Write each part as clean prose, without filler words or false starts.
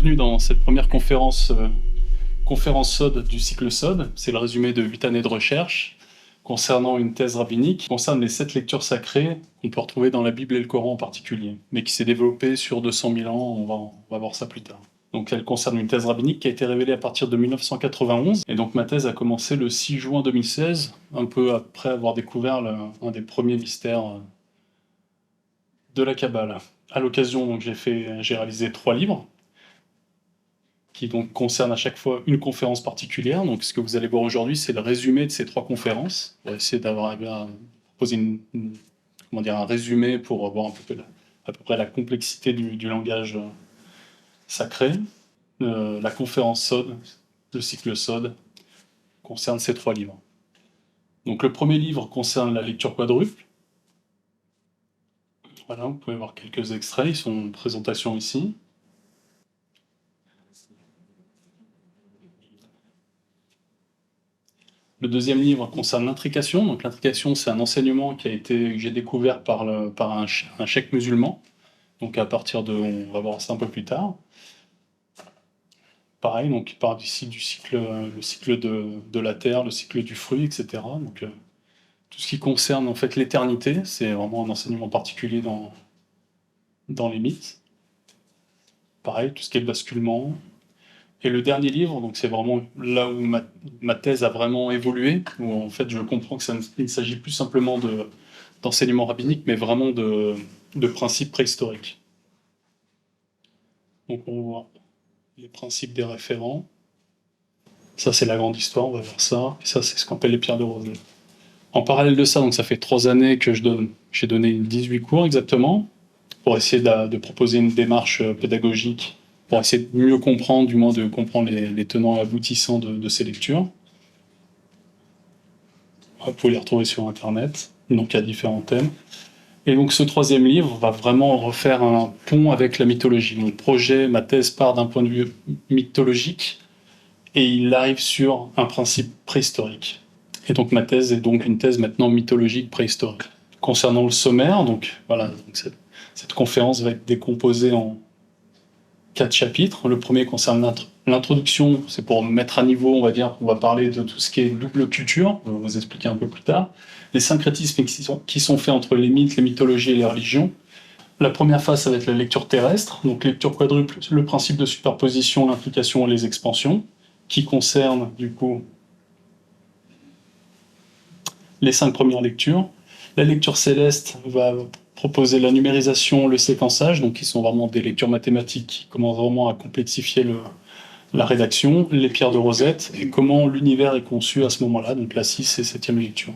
bienvenue dans cette première conférence SOD du cycle SOD. C'est le résumé de 8 années de recherche concernant une thèse rabbinique qui concerne les 7 lectures sacrées qu'on peut retrouver dans la Bible et le Coran en particulier, mais qui s'est développée sur 200 000 ans, on va voir ça plus tard. Donc elle concerne une thèse rabbinique qui a été révélée à partir de 1991, et donc ma thèse a commencé le 6 juin 2016, un peu après avoir découvert un des premiers mystères de la Kabbale. À l'occasion, donc, j'ai réalisé 3 livres, qui donc concernent à chaque fois une conférence particulière. Donc ce que vous allez voir aujourd'hui, c'est le résumé de ces 3 conférences. On va essayer d'avoir poser un résumé pour voir à peu près la complexité du langage sacré. La conférence SOD, le cycle SOD, concerne ces 3 livres. Donc le premier livre concerne la lecture quadruple. Voilà, vous pouvez voir quelques extraits, ils sont en présentation ici. Le deuxième livre concerne l'intrication. Donc l'intrication, c'est un enseignement que j'ai découvert par un cheikh musulman. Donc on va voir ça un peu plus tard. Pareil, donc il parle ici le cycle de la terre, le cycle du fruit, etc. Donc tout ce qui concerne en fait l'éternité, c'est vraiment un enseignement particulier dans les mythes. Pareil, tout ce qui est le basculement. Et le dernier livre, donc c'est vraiment là où ma thèse a vraiment évolué, où en fait je comprends qu'il ne s'agit plus simplement d'enseignement rabbinique, mais vraiment de principes préhistoriques. Donc on voit les principes des référents. Ça c'est la grande histoire, on va voir ça. Et ça c'est ce qu'on appelle les pierres de rosée. En parallèle de ça, donc ça fait 3 années que j'ai donné 18 cours exactement, pour essayer de proposer une démarche pédagogique, pour essayer de mieux comprendre, du moins de comprendre les tenants et aboutissants de ces lectures. Vous pouvez les retrouver sur Internet, donc il y a différents thèmes. Et donc ce 3e livre va vraiment refaire un pont avec la mythologie. Mon projet, ma thèse part d'un point de vue mythologique, et il arrive sur un principe préhistorique. Et donc ma thèse est donc une thèse maintenant mythologique préhistorique. Concernant le sommaire, donc voilà, cette conférence va être décomposée en 4 chapitres. Le premier concerne l'introduction, c'est pour mettre à niveau, on va dire, on va parler de tout ce qui est double culture, on va vous expliquer un peu plus tard, les syncrétismes qui sont faits entre les mythes, les mythologies et les religions. La première phase, ça va être la lecture terrestre, donc lecture quadruple, le principe de superposition, l'implication et les expansions, qui concerne du coup les 5 premières lectures. La lecture céleste va proposer la numérisation, le séquençage, donc qui sont vraiment des lectures mathématiques qui commencent vraiment à complexifier la rédaction, les pierres de Rosette, et comment l'univers est conçu à ce moment-là, donc la 6 et 7e lecture.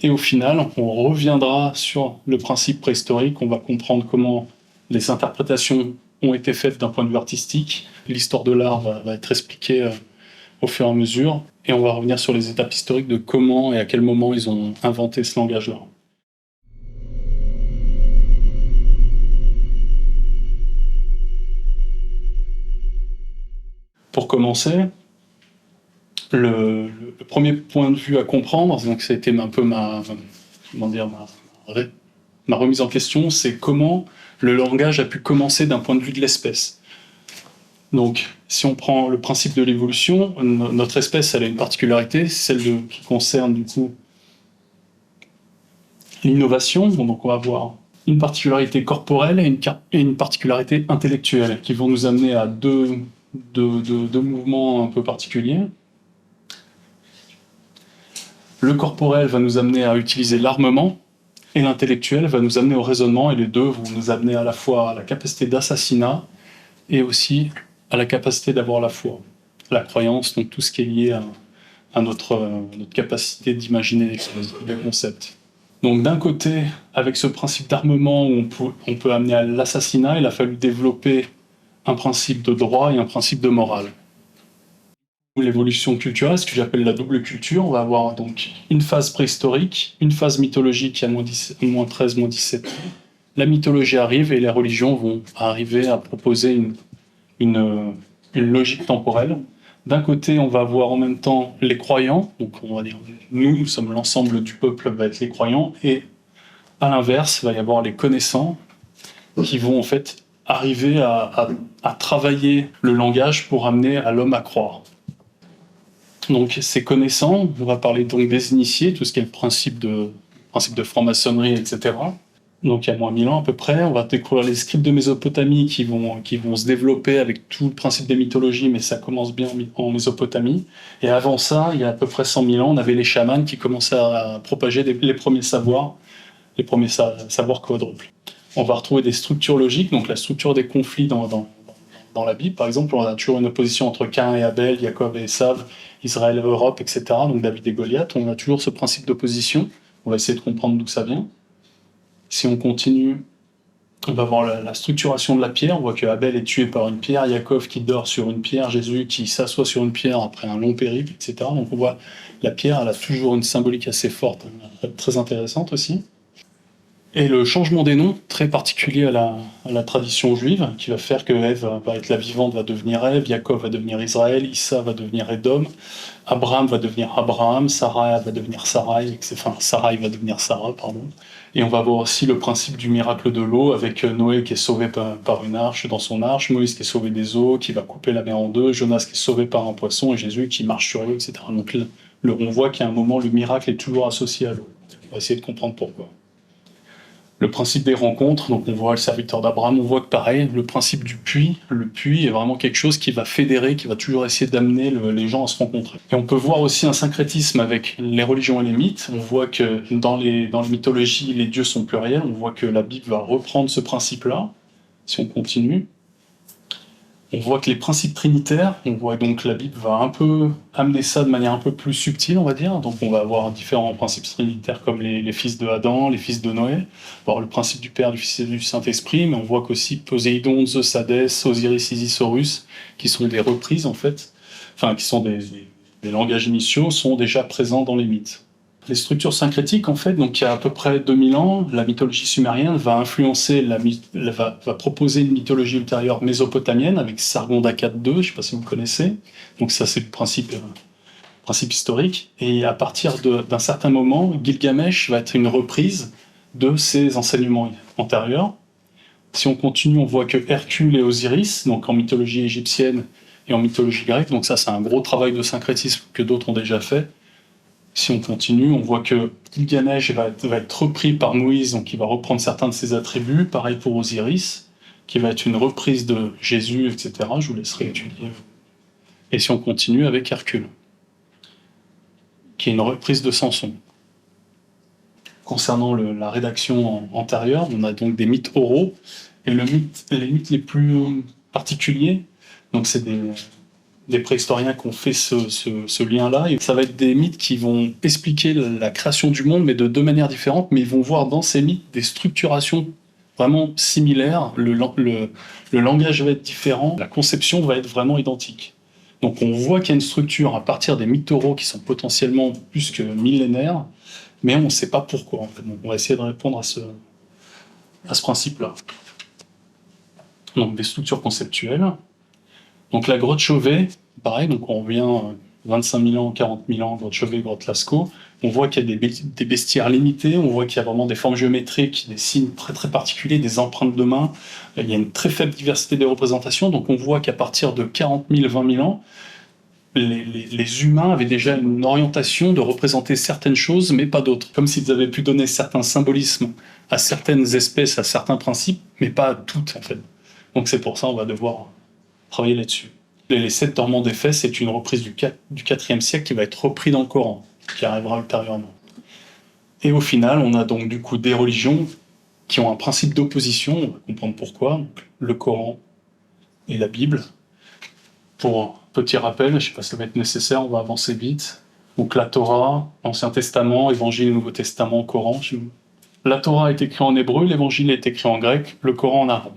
Et au final, on reviendra sur le principe préhistorique, on va comprendre comment les interprétations ont été faites d'un point de vue artistique, l'histoire de l'art va être expliquée au fur et à mesure, et on va revenir sur les étapes historiques de comment et à quel moment ils ont inventé ce langage-là. Pour commencer, le premier point de vue à comprendre, donc c'était un peu ma remise en question, c'est comment le langage a pu commencer d'un point de vue de l'espèce. Donc, si on prend le principe de l'évolution, notre espèce, elle a une particularité, celle qui concerne du coup l'innovation. Donc, on va avoir une particularité corporelle et une particularité intellectuelle qui vont nous amener à deux mouvements un peu particuliers. Le corporel va nous amener à utiliser l'armement et l'intellectuel va nous amener au raisonnement, et les deux vont nous amener à la fois à la capacité d'assassinat et aussi à la capacité d'avoir la foi, la croyance, donc tout ce qui est lié à notre capacité d'imaginer des concepts. Donc d'un côté, avec ce principe d'armement où on peut amener à l'assassinat, il a fallu développer un principe de droit et un principe de morale. L'évolution culturelle, ce que j'appelle la double culture, on va avoir donc une phase préhistorique, une phase mythologique à moins 13, moins 17. La mythologie arrive et les religions vont arriver à proposer une logique temporelle. D'un côté, on va avoir en même temps les croyants, donc on va dire nous sommes l'ensemble du peuple, va être les croyants, et à l'inverse, il va y avoir les connaissants qui vont en fait arriver à travailler le langage pour amener à l'homme à croire. Donc ces connaissants, on va parler donc des initiés, tout ce qui est le principe de franc-maçonnerie, etc. Donc il y a moins 1000 ans à peu près, on va découvrir les scripts de Mésopotamie qui vont se développer avec tout le principe des mythologies, mais ça commence bien en Mésopotamie. Et avant ça, il y a à peu près 100 000 ans, on avait les chamans qui commençaient à propager les premiers savoirs quadruples. On va retrouver des structures logiques, donc la structure des conflits dans la Bible. Par exemple, on a toujours une opposition entre Caïn et Abel, Jacob et Ésav, Israël et Europe, etc. Donc David et Goliath, on a toujours ce principe d'opposition. On va essayer de comprendre d'où ça vient. Si on continue, on va voir la structuration de la pierre. On voit que Abel est tué par une pierre, Jacob qui dort sur une pierre, Jésus qui s'assoit sur une pierre après un long périple, etc. Donc on voit la pierre, elle a toujours une symbolique assez forte, très intéressante aussi. Et le changement des noms, très particulier à la tradition juive, qui va faire que Ève va être la vivante, va devenir Ève, Jacob va devenir Israël, Issa va devenir Édom, Abraham va devenir Abraham, Sarah va devenir Sarai, Sarai va devenir Sarah, pardon. Et on va voir aussi le principe du miracle de l'eau, avec Noé qui est sauvé par une arche dans son arche, Moïse qui est sauvé des eaux, qui va couper la mer en deux, Jonas qui est sauvé par un poisson, et Jésus qui marche sur l'eau, etc. Donc on voit qu'à un moment, le miracle est toujours associé à l'eau. On va essayer de comprendre pourquoi. Le principe des rencontres, donc on voit le serviteur d'Abraham, on voit que pareil, le principe du puits, le puits est vraiment quelque chose qui va fédérer, qui va toujours essayer d'amener les gens à se rencontrer. Et on peut voir aussi un syncrétisme avec les religions et les mythes. On voit que dans les mythologies, les dieux sont pluriels, on voit que la Bible va reprendre ce principe-là, si on continue. On voit que les principes trinitaires, on voit donc que la Bible va un peu amener ça de manière un peu plus subtile, on va dire. Donc on va avoir différents principes trinitaires comme les fils de Adam, les fils de Noé. On va avoir le principe du Père, du Fils et du Saint-Esprit, mais on voit qu'aussi Poséidon, Zeus, Hadès, Osiris, Isis, Horus, qui sont des reprises en fait, qui sont des langages initiaux, sont déjà présents dans les mythes. Les structures syncrétiques, en fait, donc il y a à peu près 2000 ans, la mythologie sumérienne va influencer, va proposer une mythologie ultérieure mésopotamienne avec Sargon d'Akkad II, je ne sais pas si vous connaissez. Donc ça, c'est le principe historique. Et à partir d'un certain moment, Gilgamesh va être une reprise de ces enseignements antérieurs. Si on continue, on voit que Hercule et Osiris, donc en mythologie égyptienne et en mythologie grecque, donc ça, c'est un gros travail de syncrétisme que d'autres ont déjà fait. Si on continue, on voit que Gilgamesh va être repris par Moïse, donc il va reprendre certains de ses attributs. Pareil pour Osiris, qui va être une reprise de Jésus, etc. Je vous laisserai étudier. Et si on continue avec Hercule, qui est une reprise de Samson. Concernant la rédaction antérieure, on a donc des mythes oraux. Et les mythes les plus particuliers, donc c'est des préhistoriens qui ont fait ce lien-là. Et ça va être des mythes qui vont expliquer la création du monde, mais de deux manières différentes, mais ils vont voir dans ces mythes des structurations vraiment similaires. Le langage va être différent, la conception va être vraiment identique. Donc on voit qu'il y a une structure à partir des mythes oraux qui sont potentiellement plus que millénaires, mais on ne sait pas pourquoi. En fait. Donc on va essayer de répondre à ce principe-là. Donc des structures conceptuelles. Donc la grotte Chauvet, pareil, donc on revient 25 000 ans, 40 000 ans, grotte Chauvet, grotte Lascaux. On voit qu'il y a des bestiaires limités, on voit qu'il y a vraiment des formes géométriques, des signes très très particuliers, des empreintes de main. Il y a une très faible diversité des représentations, donc on voit qu'à partir de 40 000, 20 000 ans, les humains avaient déjà une orientation de représenter certaines choses, mais pas d'autres. Comme s'ils avaient pu donner certains symbolismes à certaines espèces, à certains principes, mais pas à toutes en fait. Donc c'est pour ça qu'on va devoir travailler là-dessus. Les 7 torments d'Éphèse, c'est une reprise du 4e siècle qui va être repris dans le Coran, qui arrivera ultérieurement. Et au final, on a donc du coup des religions qui ont un principe d'opposition, on va comprendre pourquoi, donc, le Coran et la Bible. Pour petit rappel, je ne sais pas si ça va être nécessaire, on va avancer vite. Donc la Torah, Ancien Testament, Évangile, Nouveau Testament, Coran. La Torah est écrite en hébreu, l'Évangile est écrit en grec, le Coran en arabe.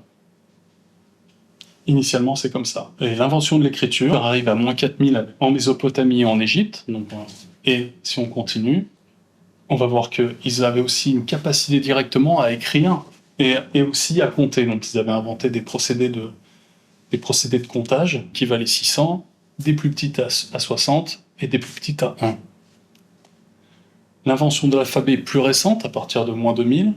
Initialement, c'est comme ça. Et l'invention de l'écriture arrive à moins 4000 en Mésopotamie et en Égypte. Donc, et si on continue, on va voir qu'ils avaient aussi une capacité directement à écrire et aussi à compter. Donc ils avaient inventé des procédés de comptage qui valaient 600, des plus petites à 60 et des plus petites à 1. L'invention de l'alphabet est plus récente, à partir de moins 2000.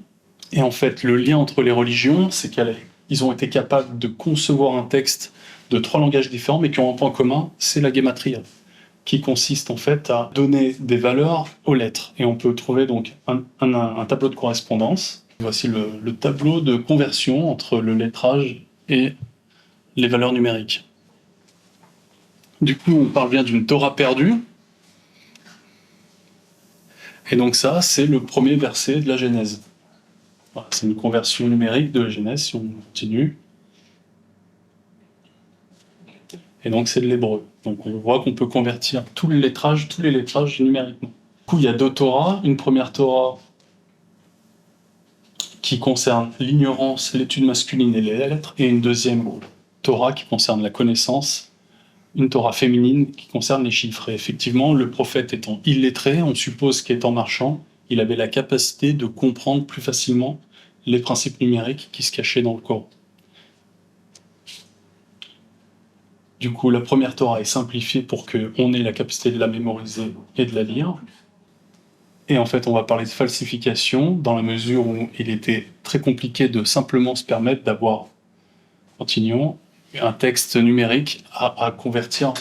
Et en fait, le lien entre les religions, c'est qu'elle est ils ont été capables de concevoir un texte de 3 langages différents, mais qui ont un point commun, c'est la gematria, qui consiste en fait à donner des valeurs aux lettres. Et on peut trouver donc un tableau de correspondance. Voici le tableau de conversion entre le lettrage et les valeurs numériques. Du coup, on parle bien d'une Torah perdue. Et donc ça, c'est le premier verset de la Genèse. Voilà, c'est une conversion numérique de la Genèse, si on continue. Et donc c'est de l'hébreu. Donc on voit qu'on peut convertir tous les lettrages numériquement. Du coup, il y a 2 Torahs. Une première Torah qui concerne l'ignorance, l'étude masculine et les lettres, et une deuxième Torah qui concerne la connaissance, une Torah féminine qui concerne les chiffres. Et effectivement, le prophète étant illettré, on suppose qu'étant marchand, il avait la capacité de comprendre plus facilement les principes numériques qui se cachaient dans le Coran. Du coup, la première Torah est simplifiée pour qu'on ait la capacité de la mémoriser et de la lire. Et en fait, on va parler de falsification dans la mesure où il était très compliqué de simplement se permettre d'avoir, continuons, un texte numérique à convertir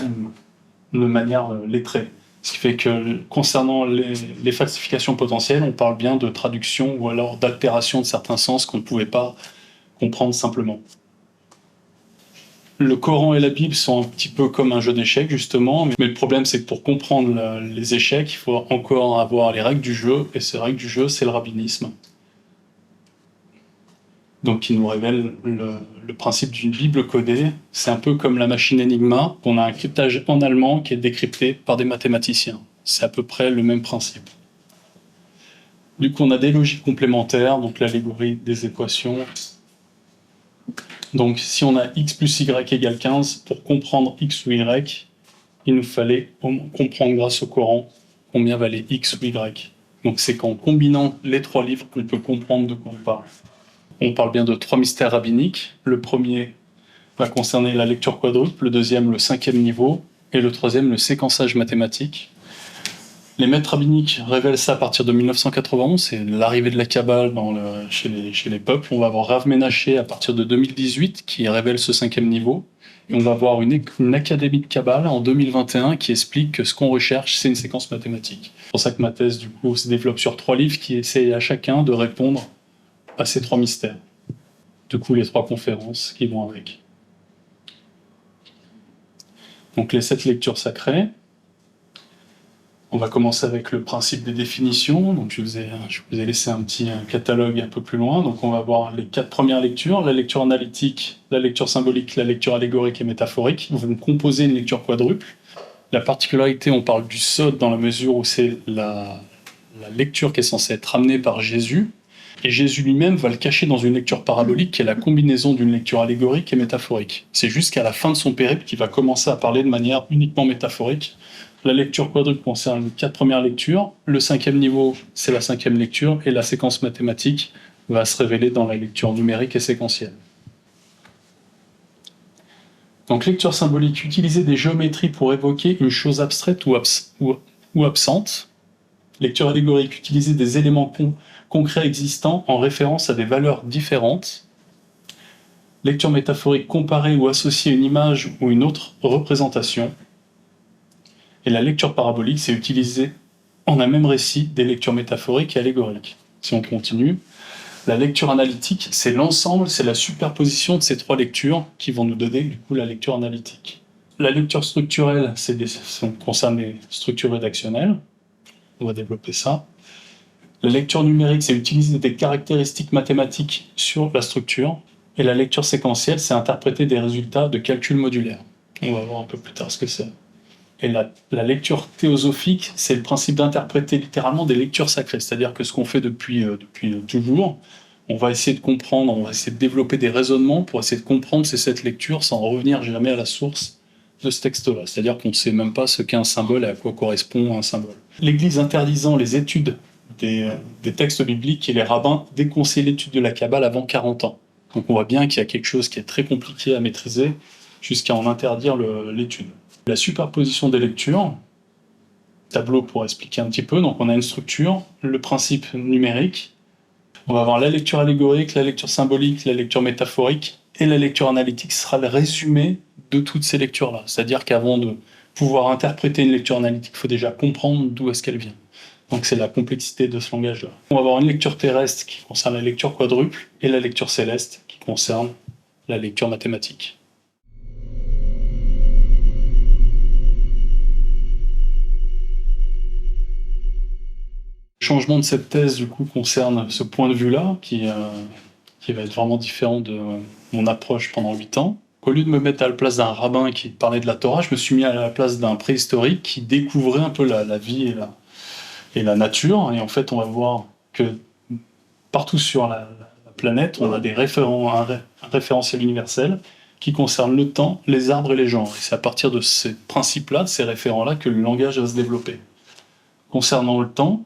de manière lettrée. Ce qui fait que concernant les falsifications potentielles, on parle bien de traduction ou alors d'altération de certains sens qu'on ne pouvait pas comprendre simplement. Le Coran et la Bible sont un petit peu comme un jeu d'échecs, justement, mais le problème, c'est que pour comprendre les échecs, il faut encore avoir les règles du jeu, et ces règles du jeu, c'est le rabbinisme. Donc, qui nous révèle le principe d'une Bible codée. C'est un peu comme la machine Enigma, qu'on a un cryptage en allemand qui est décrypté par des mathématiciens. C'est à peu près le même principe. Du coup, on a des logiques complémentaires, donc l'allégorie des équations. Donc, si on a x plus y égale 15, pour comprendre x ou y, il nous fallait comprendre grâce au Coran combien valait x ou y. Donc, c'est qu'en combinant les 3 livres qu'on peut comprendre de quoi on parle. On parle bien de 3 mystères rabbiniques. Le premier va concerner la lecture quadruple, le deuxième le 5e niveau, et le troisième le séquençage mathématique. Les maîtres rabbiniques révèlent ça à partir de 1991, c'est l'arrivée de la Kabbale chez les peuples. On va avoir Rav Menaché à partir de 2018 qui révèle ce 5e niveau. Et on va avoir une académie de Kabbale en 2021 qui explique que ce qu'on recherche, c'est une séquence mathématique. C'est pour ça que ma thèse, du coup, se développe sur 3 livres qui essayent à chacun de répondre à ces 3 mystères. Du coup, les 3 conférences qui vont avec. Donc les 7 lectures sacrées. On va commencer avec le principe des définitions. Donc je vous ai laissé un petit catalogue un peu plus loin. Donc on va voir les 4 premières lectures, la lecture analytique, la lecture symbolique, la lecture allégorique et métaphorique. Ils vont composer une lecture quadruple. La particularité, on parle du sod dans la mesure où c'est la lecture qui est censée être ramenée par Jésus. Et Jésus lui-même va le cacher dans une lecture parabolique qui est la combinaison d'une lecture allégorique et métaphorique. C'est jusqu'à la fin de son périple qu'il va commencer à parler de manière uniquement métaphorique. La lecture quadruple concerne les 4 premières lectures, le 5e niveau, c'est la 5e lecture, et la séquence mathématique va se révéler dans la lecture numérique et séquentielle. Donc lecture symbolique, utiliser des géométries pour évoquer une chose abstraite ou absente. Lecture allégorique, utiliser des éléments concrets existants en référence à des valeurs différentes. Lecture métaphorique, comparer ou associer une image ou une autre représentation. Et la lecture parabolique, c'est utiliser en un même récit des lectures métaphoriques et allégoriques. Si on continue, la lecture analytique, c'est l'ensemble, c'est la superposition de ces 3 lectures qui vont nous donner du coup la lecture analytique. La lecture structurelle, ça concerne les structures rédactionnelles. On va développer ça. La lecture numérique, c'est utiliser des caractéristiques mathématiques sur la structure. Et la lecture séquentielle, c'est interpréter des résultats de calcul modulaire. On va voir un peu plus tard ce que c'est. Et la lecture théosophique, c'est le principe d'interpréter littéralement des lectures sacrées. C'est-à-dire que ce qu'on fait depuis toujours, on va essayer de comprendre, on va essayer de développer des raisonnements pour essayer de comprendre ces 7 lectures sans revenir jamais à la source de ce texte-là. C'est-à-dire qu'on ne sait même pas ce qu'est un symbole et à quoi correspond un symbole. L'Église interdisant les études des textes bibliques et les rabbins déconseillent l'étude de la Kabbale avant 40 ans. Donc on voit bien qu'il y a quelque chose qui est très compliqué à maîtriser jusqu'à en interdire l'étude. La superposition des lectures, tableau pour expliquer un petit peu, donc on a une structure, le principe numérique, On va avoir la lecture allégorique, la lecture symbolique, la lecture métaphorique, et la lecture analytique sera le résumé de toutes ces lectures-là. C'est-à-dire qu'avant de pouvoir interpréter une lecture analytique, il faut déjà comprendre d'où est-ce qu'elle vient. Donc c'est la complexité de ce langage-là. On va avoir une lecture terrestre qui concerne la lecture quadruple, et la lecture céleste qui concerne la lecture mathématique. Le changement de cette thèse, du coup, concerne ce point de vue-là, qui va être vraiment différent de mon approche pendant 8 ans. Au lieu de me mettre à la place d'un rabbin qui parlait de la Torah, je me suis mis à la place d'un préhistorique qui découvrait un peu la vie et la nature. Et en fait, on va voir que partout sur la planète, on a un référentiel universel qui concerne le temps, les arbres et les genres. Et c'est à partir de ces principes-là, de ces référents-là, que le langage va se développer. Concernant le temps,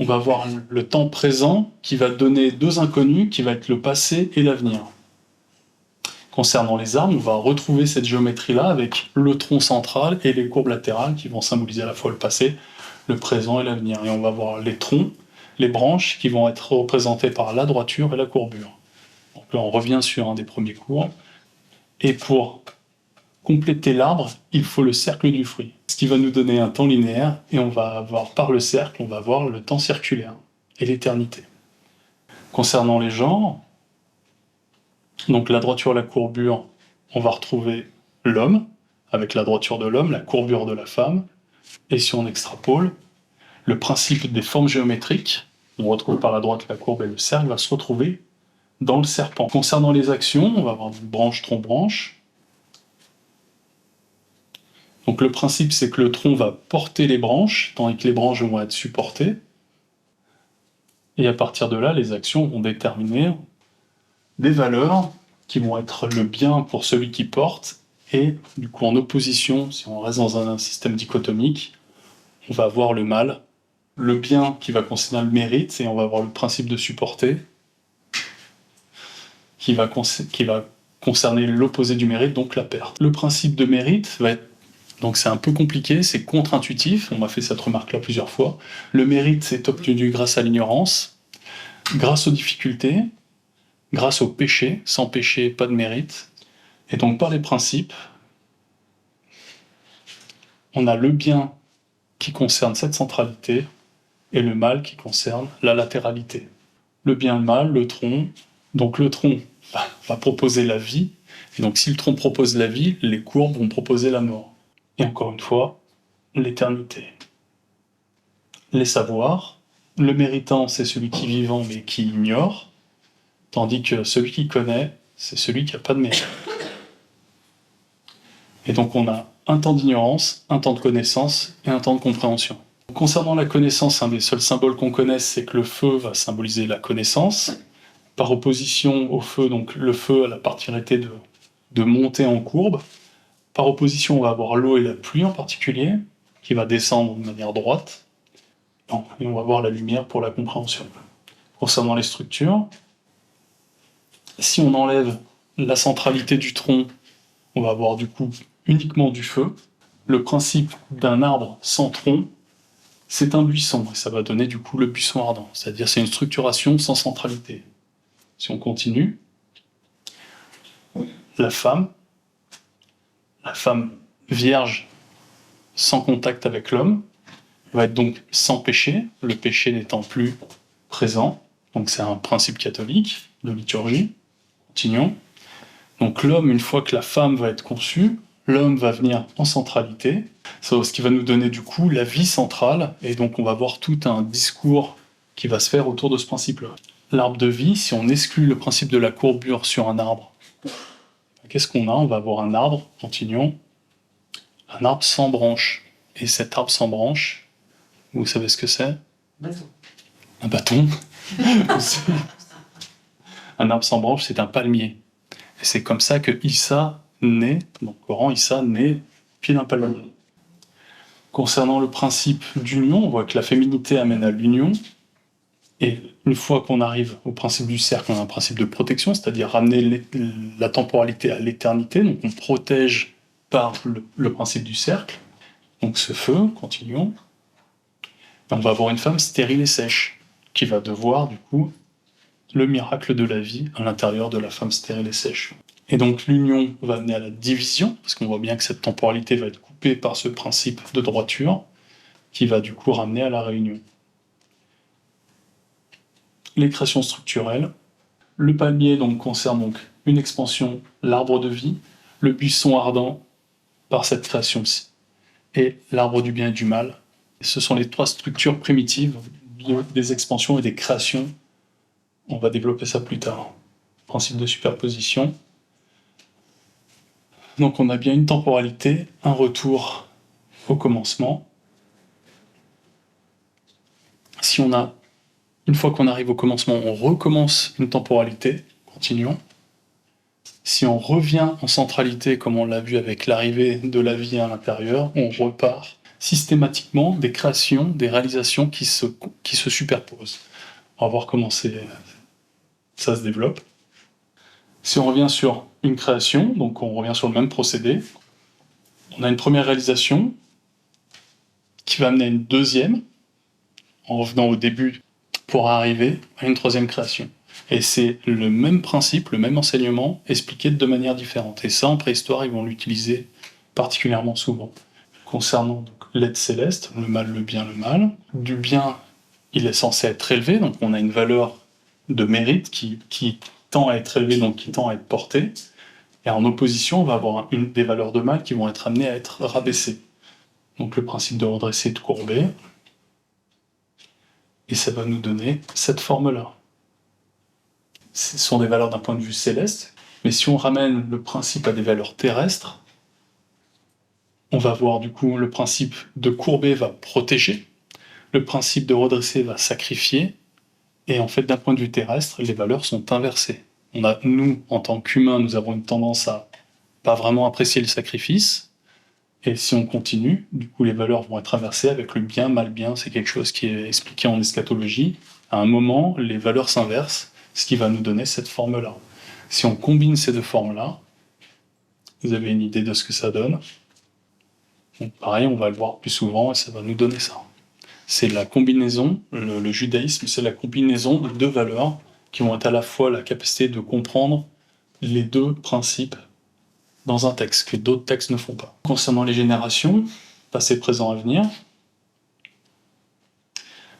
on va avoir le temps présent qui va donner 2 inconnus, qui va être le passé et l'avenir. Concernant les arbres, on va retrouver cette géométrie-là avec le tronc central et les courbes latérales qui vont symboliser à la fois le passé, le présent et l'avenir. Et on va voir les troncs, les branches qui vont être représentées par la droiture et la courbure. Donc là, on revient sur un des premiers cours. Et pour compléter l'arbre, il faut le cercle du fruit, ce qui va nous donner un temps linéaire, et on va avoir par le cercle, on va voir le temps circulaire et l'éternité. Concernant les genres, donc la droiture, la courbure, on va retrouver l'homme, avec la droiture de l'homme, la courbure de la femme, et si on extrapole, le principe des formes géométriques, on retrouve par la droite la courbe et le cercle, va se retrouver dans le serpent. Concernant les actions, on va avoir branche, tronc, branche. Donc le principe, c'est que le tronc va porter les branches, tandis que les branches vont être supportées. Et à partir de là, les actions vont déterminer des valeurs qui vont être le bien pour celui qui porte, et du coup en opposition, si on reste dans un système dichotomique, on va avoir le mal, le bien qui va concerner le mérite, et on va avoir le principe de supporter, qui va concerner l'opposé du mérite, donc la perte. Le principe de mérite va être, donc c'est un peu compliqué, c'est contre-intuitif, on m'a fait cette remarque-là plusieurs fois. Le mérite, c'est obtenu grâce à l'ignorance, grâce aux difficultés, grâce au péché. Sans péché, pas de mérite. Et donc par les principes, on a le bien qui concerne cette centralité et le mal qui concerne la latéralité. Le bien et le mal, le tronc. Donc le tronc va proposer la vie, et donc si le tronc propose la vie, les courbes vont proposer la mort. Et encore une fois, l'éternité. Les savoirs, le méritant, c'est celui qui est vivant mais qui ignore, tandis que celui qui connaît, c'est celui qui n'a pas de mérite. Et donc on a un temps d'ignorance, un temps de connaissance et un temps de compréhension. Concernant la connaissance, un des seuls symboles qu'on connaisse, c'est que le feu va symboliser la connaissance. Par opposition au feu, donc le feu a la particularité de monter en courbe. Par opposition, on va avoir l'eau et la pluie en particulier, qui va descendre de manière droite. Et on va voir la lumière pour la compréhension. Concernant les structures, si on enlève la centralité du tronc, on va avoir du coup uniquement du feu. Le principe d'un arbre sans tronc, c'est un buisson, et ça va donner du coup le buisson ardent, c'est-à-dire c'est une structuration sans centralité. Si on continue, la femme vierge sans contact avec l'homme, va être donc sans péché, le péché n'étant plus présent, donc c'est un principe catholique de liturgie. Continuons. Donc l'homme, une fois que la femme va être conçue, l'homme va venir en centralité, ce qui va nous donner du coup la vie centrale, et donc on va voir tout un discours qui va se faire autour de ce principe-là. L'arbre de vie, si on exclut le principe de la courbure sur un arbre, qu'est-ce qu'on a? On va avoir un arbre, continuons, un arbre sans branches. Et cet arbre sans branches, vous savez ce que c'est? Un bâton. Un arbre sans branches, c'est un palmier. Et c'est comme ça que Issa naît, donc Coran, Issa naît pied d'un palmier. Concernant le principe d'union, on voit que la féminité amène à l'union. Et une fois qu'on arrive au principe du cercle, on a un principe de protection, c'est-à-dire ramener la temporalité à l'éternité, donc on protège par le principe du cercle. Donc ce feu, continuons. On va avoir une femme stérile et sèche, qui va devoir du coup le miracle de la vie à l'intérieur de la femme stérile et sèche. Et donc l'union va amener à la division, parce qu'on voit bien que cette temporalité va être coupée par ce principe de droiture, qui va du coup ramener à la réunion. Les créations structurelles. Le palmier donc, concerne donc une expansion, l'arbre de vie, le buisson ardent par cette création-ci, et l'arbre du bien et du mal. Ce sont les trois structures primitives des expansions et des créations. On va développer ça plus tard. Principe de superposition. Donc on a bien une temporalité, un retour au commencement. Si on a, une fois qu'on arrive au commencement, on recommence une temporalité, continuons. Si on revient en centralité, comme on l'a vu avec l'arrivée de la vie à l'intérieur, on repart systématiquement des créations, des réalisations qui se superposent. On va voir comment ça se développe. Si on revient sur une création, donc on revient sur le même procédé, on a une première réalisation qui va amener à une deuxième, en revenant au début pour arriver à une troisième création. Et c'est le même principe, le même enseignement, expliqué de manière différente. Et ça, en préhistoire, ils vont l'utiliser particulièrement souvent. Concernant l'être céleste, le mal, le bien, le mal, du bien, il est censé être élevé, donc on a une valeur de mérite qui tend à être élevée, donc qui tend à être portée. Et en opposition, on va avoir des valeurs de mal qui vont être amenées à être rabaissées. Donc le principe de redresser et de courber. Et ça va nous donner cette forme-là. Ce sont des valeurs d'un point de vue céleste, mais si on ramène le principe à des valeurs terrestres, on va voir du coup le principe de courber va protéger, le principe de redresser va sacrifier, et en fait d'un point de vue terrestre, les valeurs sont inversées. Nous, en tant qu'humains, nous avons une tendance à pas vraiment apprécier le sacrifice, et si on continue, du coup les valeurs vont être inversées avec le bien, mal, bien, c'est quelque chose qui est expliqué en eschatologie. À un moment, les valeurs s'inversent, ce qui va nous donner cette forme-là. Si on combine ces deux formes-là, vous avez une idée de ce que ça donne. Donc pareil, on va le voir plus souvent et ça va nous donner ça. C'est la combinaison, le judaïsme, c'est la combinaison de deux valeurs qui vont être à la fois la capacité de comprendre les deux principes dans un texte, que d'autres textes ne font pas. Concernant les générations, passé, présent, avenir,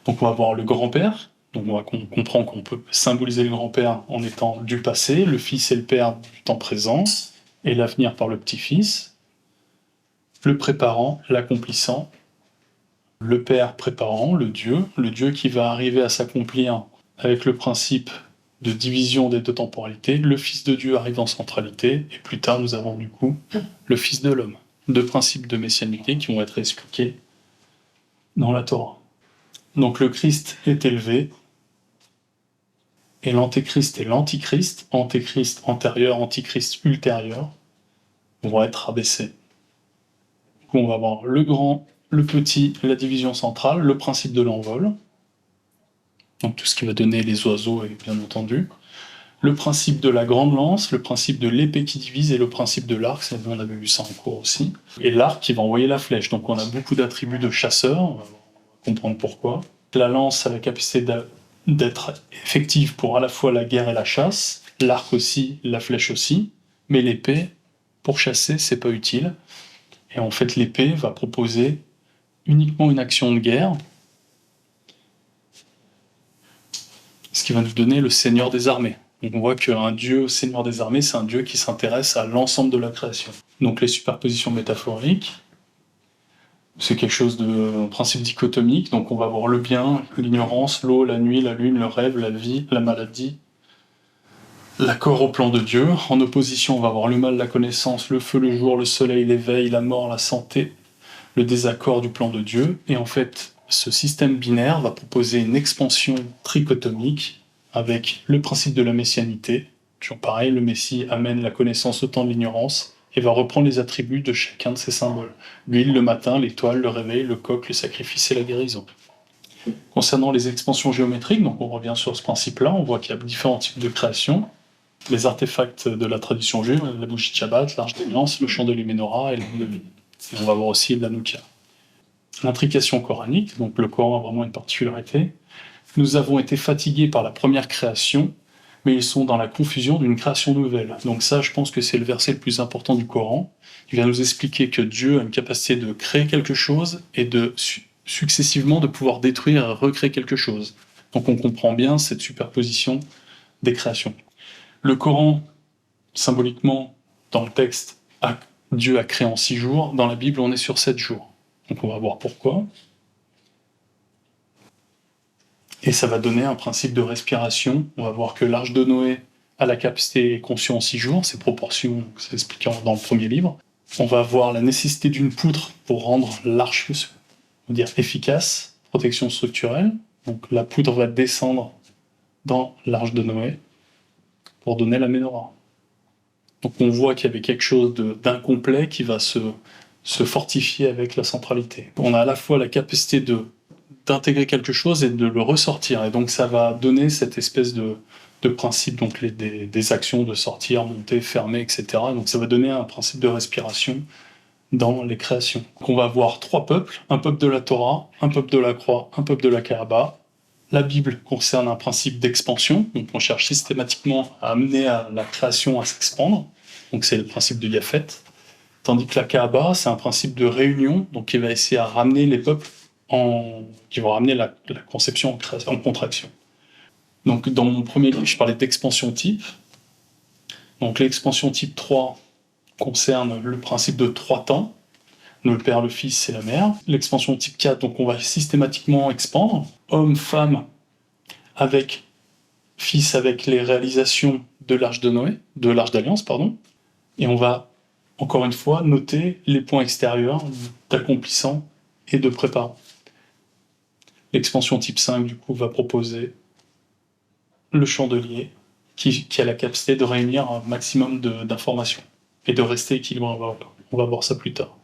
donc on va voir le grand-père. Donc on comprend qu'on peut symboliser le grand-père en étant du passé, le fils et le père du temps présent, et l'avenir par le petit-fils, le préparant, l'accomplissant, le père préparant, le Dieu qui va arriver à s'accomplir avec le principe de division des deux temporalités, le fils de Dieu arrive en centralité, et plus tard nous avons du coup le fils de l'homme. Deux principes de messianité qui vont être expliqués dans la Torah. Donc le Christ est élevé, et l'antéchrist et l'antichrist, antéchrist antérieur, antichrist ultérieur, vont être abaissés. Donc on va avoir le grand, le petit, la division centrale, le principe de l'envol, donc tout ce qui va donner les oiseaux, et bien entendu, le principe de la grande lance, le principe de l'épée qui divise, et le principe de l'arc, on avait vu ça en cours aussi, et l'arc qui va envoyer la flèche. Donc on a beaucoup d'attributs de chasseurs, on va comprendre pourquoi. La lance a la capacité d'être effective pour à la fois la guerre et la chasse, l'arc aussi, la flèche aussi, mais l'épée, pour chasser, c'est pas utile. Et en fait, l'épée va proposer uniquement une action de guerre, ce qui va nous donner le Seigneur des armées. Donc on voit qu'un Dieu Seigneur des armées, c'est un Dieu qui s'intéresse à l'ensemble de la création. Donc les superpositions métaphoriques, c'est quelque chose de principe dichotomique, donc on va voir le bien, l'ignorance, l'eau, la nuit, la lune, le rêve, la vie, la maladie, l'accord au plan de Dieu. En opposition, on va voir le mal, la connaissance, le feu, le jour, le soleil, l'éveil, la mort, la santé, le désaccord du plan de Dieu. Et en fait, ce système binaire va proposer une expansion trichotomique avec le principe de la messianité. Toujours pareil, le Messie amène la connaissance au temps de l'ignorance, et va reprendre les attributs de chacun de ces symboles. L'huile, le matin, l'étoile, le réveil, le coq, le sacrifice et la guérison. Concernant les expansions géométriques, donc on revient sur ce principe-là, on voit qu'il y a différents types de créations. Les artefacts de la tradition juive, la bougie de Shabbat, l'arche d'alliance, le chandelier menorah et le levier. Et on va voir aussi l'Hanouka. L'intrication coranique, donc le Coran a vraiment une particularité, Nous avons été fatigués par la première création, mais ils sont dans la confusion d'une création nouvelle. Donc ça, je pense que c'est le verset le plus important du Coran. Il vient nous expliquer que Dieu a une capacité de créer quelque chose et de successivement de pouvoir détruire et recréer quelque chose. Donc on comprend bien cette superposition des créations. Le Coran, symboliquement, dans le texte, Dieu a créé en 6 jours. Dans la Bible, on est sur 7 jours. Donc on va voir pourquoi. Et ça va donner un principe de respiration. On va voir que l'arche de Noé a la capacité conçue en 6 jours, ses proportions, c'est expliqué dans le premier livre. On va voir la nécessité d'une poutre pour rendre l'arche, on va dire, efficace, protection structurelle. Donc la poutre va descendre dans l'arche de Noé pour donner la ménorah. Donc on voit qu'il y avait quelque chose d'incomplet qui va se fortifier avec la centralité. On a à la fois la capacité d'intégrer quelque chose et de le ressortir. Et donc ça va donner cette espèce de principe, donc des actions de sortir, monter, fermer, etc. Donc ça va donner un principe de respiration dans les créations. Donc on va avoir 3 peuples, un peuple de la Torah, un peuple de la croix, un peuple de la Kaaba. La Bible concerne un principe d'expansion, donc on cherche systématiquement à amener la création à s'expandre, donc c'est le principe de Yaphet. Tandis que la Kaaba, c'est un principe de réunion, donc qui va essayer à ramener les peuples qui vont ramener la conception en contraction. Donc dans mon premier livre, je parlais d'expansion type. Donc l'expansion type 3 concerne le principe de 3 temps, le Père, le Fils et la Mère. L'expansion type 4, donc on va systématiquement expandre, homme, femme, avec Fils, avec les réalisations de l'arche de Noé, de l'arche d'Alliance, pardon, et on va, encore une fois, noter les points extérieurs d'accomplissant et de préparant. L'expansion type 5, du coup, va proposer le chandelier qui a la capacité de réunir un maximum d'informations et de rester équilibré. On va voir ça plus tard.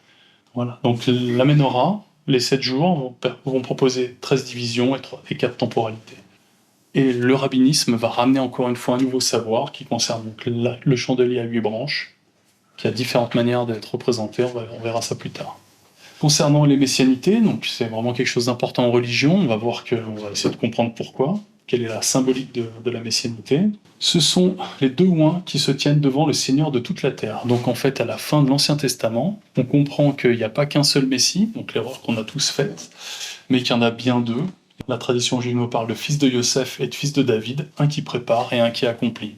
Voilà. Donc la Ménorah, les 7 jours, vont proposer 13 divisions et 4 temporalités. Et le rabbinisme va ramener encore une fois un nouveau savoir qui concerne donc le chandelier à 8 branches, qui a différentes manières d'être représenté, on verra ça plus tard. Concernant les messianités, donc c'est vraiment quelque chose d'important en religion, on va voir on va essayer de comprendre pourquoi, quelle est la symbolique de la messianité. Ce sont les 2 oins qui se tiennent devant le Seigneur de toute la terre. Donc en fait, à la fin de l'Ancien Testament, on comprend qu'il n'y a pas qu'un seul Messie, donc l'erreur qu'on a tous faite, mais qu'il y en a bien 2. La tradition juive nous parle de fils de Yosef et de fils de David, un qui prépare et un qui accomplit.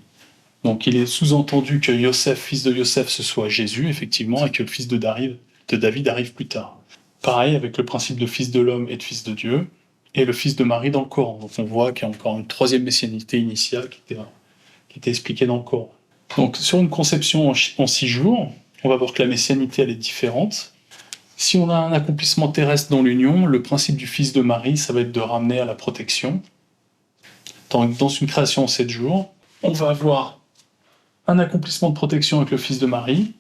Donc il est sous-entendu que Yosef, fils de Yosef, ce soit Jésus, effectivement, et que le fils de David arrive plus tard. Pareil avec le principe de fils de l'homme et de fils de Dieu, et le fils de Marie dans le Coran. Donc on voit qu'il y a encore une 3e messianité initiale qui était expliquée dans le Coran. Donc sur une conception en 6 jours, on va voir que la messianité elle est différente. Si on a un accomplissement terrestre dans l'union, le principe du fils de Marie, ça va être de ramener à la protection. Dans une création en 7 jours, on va avoir un accomplissement de protection avec le fils de Marie,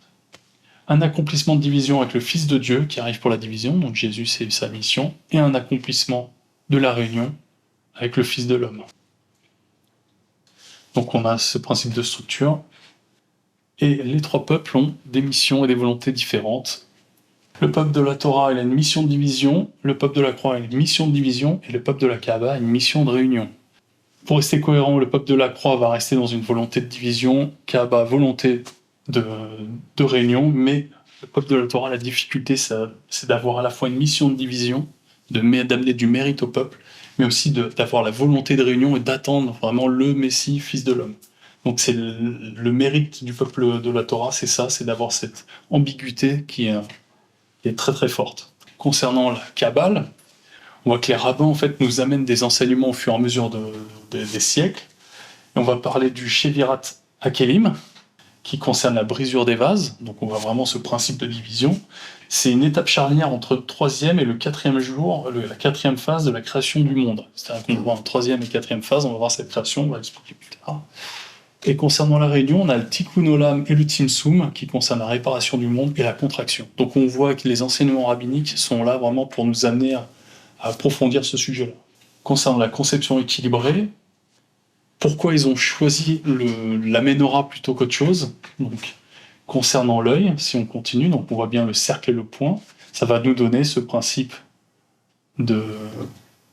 un accomplissement de division avec le Fils de Dieu qui arrive pour la division, donc Jésus c'est sa mission, et un accomplissement de la réunion avec le Fils de l'homme. Donc on a ce principe de structure, et les 3 peuples ont des missions et des volontés différentes. Le peuple de la Torah il a une mission de division, le peuple de la croix a une mission de division, et le peuple de la Kaaba a une mission de réunion. Pour rester cohérent, le peuple de la croix va rester dans une volonté de division, Kaaba volonté de réunion, mais le peuple de la Torah, la difficulté, c'est d'avoir à la fois une mission de division, d'amener du mérite au peuple, mais aussi d'avoir la volonté de réunion et d'attendre vraiment le Messie, fils de l'homme. Donc c'est le mérite du peuple de la Torah, c'est ça, c'est d'avoir cette ambiguïté qui est très très forte. Concernant la Kabbale, on voit que les rabbins en fait nous amènent des enseignements au fur et à mesure des siècles. Et on va parler du Shevirat Hakelim, qui concerne la brisure des vases. Donc on voit vraiment ce principe de division. C'est une étape charnière entre le 3e et le 4e jour, la 4e phase de la création du monde. C'est-à-dire qu'on voit en 3e et 4e phase, on va voir cette création, on va l'expliquer plus tard. Et concernant la réunion, on a le Tikkun Olam et le Tzimtzum qui concernent la réparation du monde et la contraction. Donc on voit que les enseignements rabbiniques sont là vraiment pour nous amener à approfondir ce sujet-là. Concernant la conception équilibrée, pourquoi ils ont choisi la Ménorah plutôt qu'autre chose? Donc, concernant l'œil, si on continue, donc on voit bien le cercle et le point, ça va nous donner ce principe de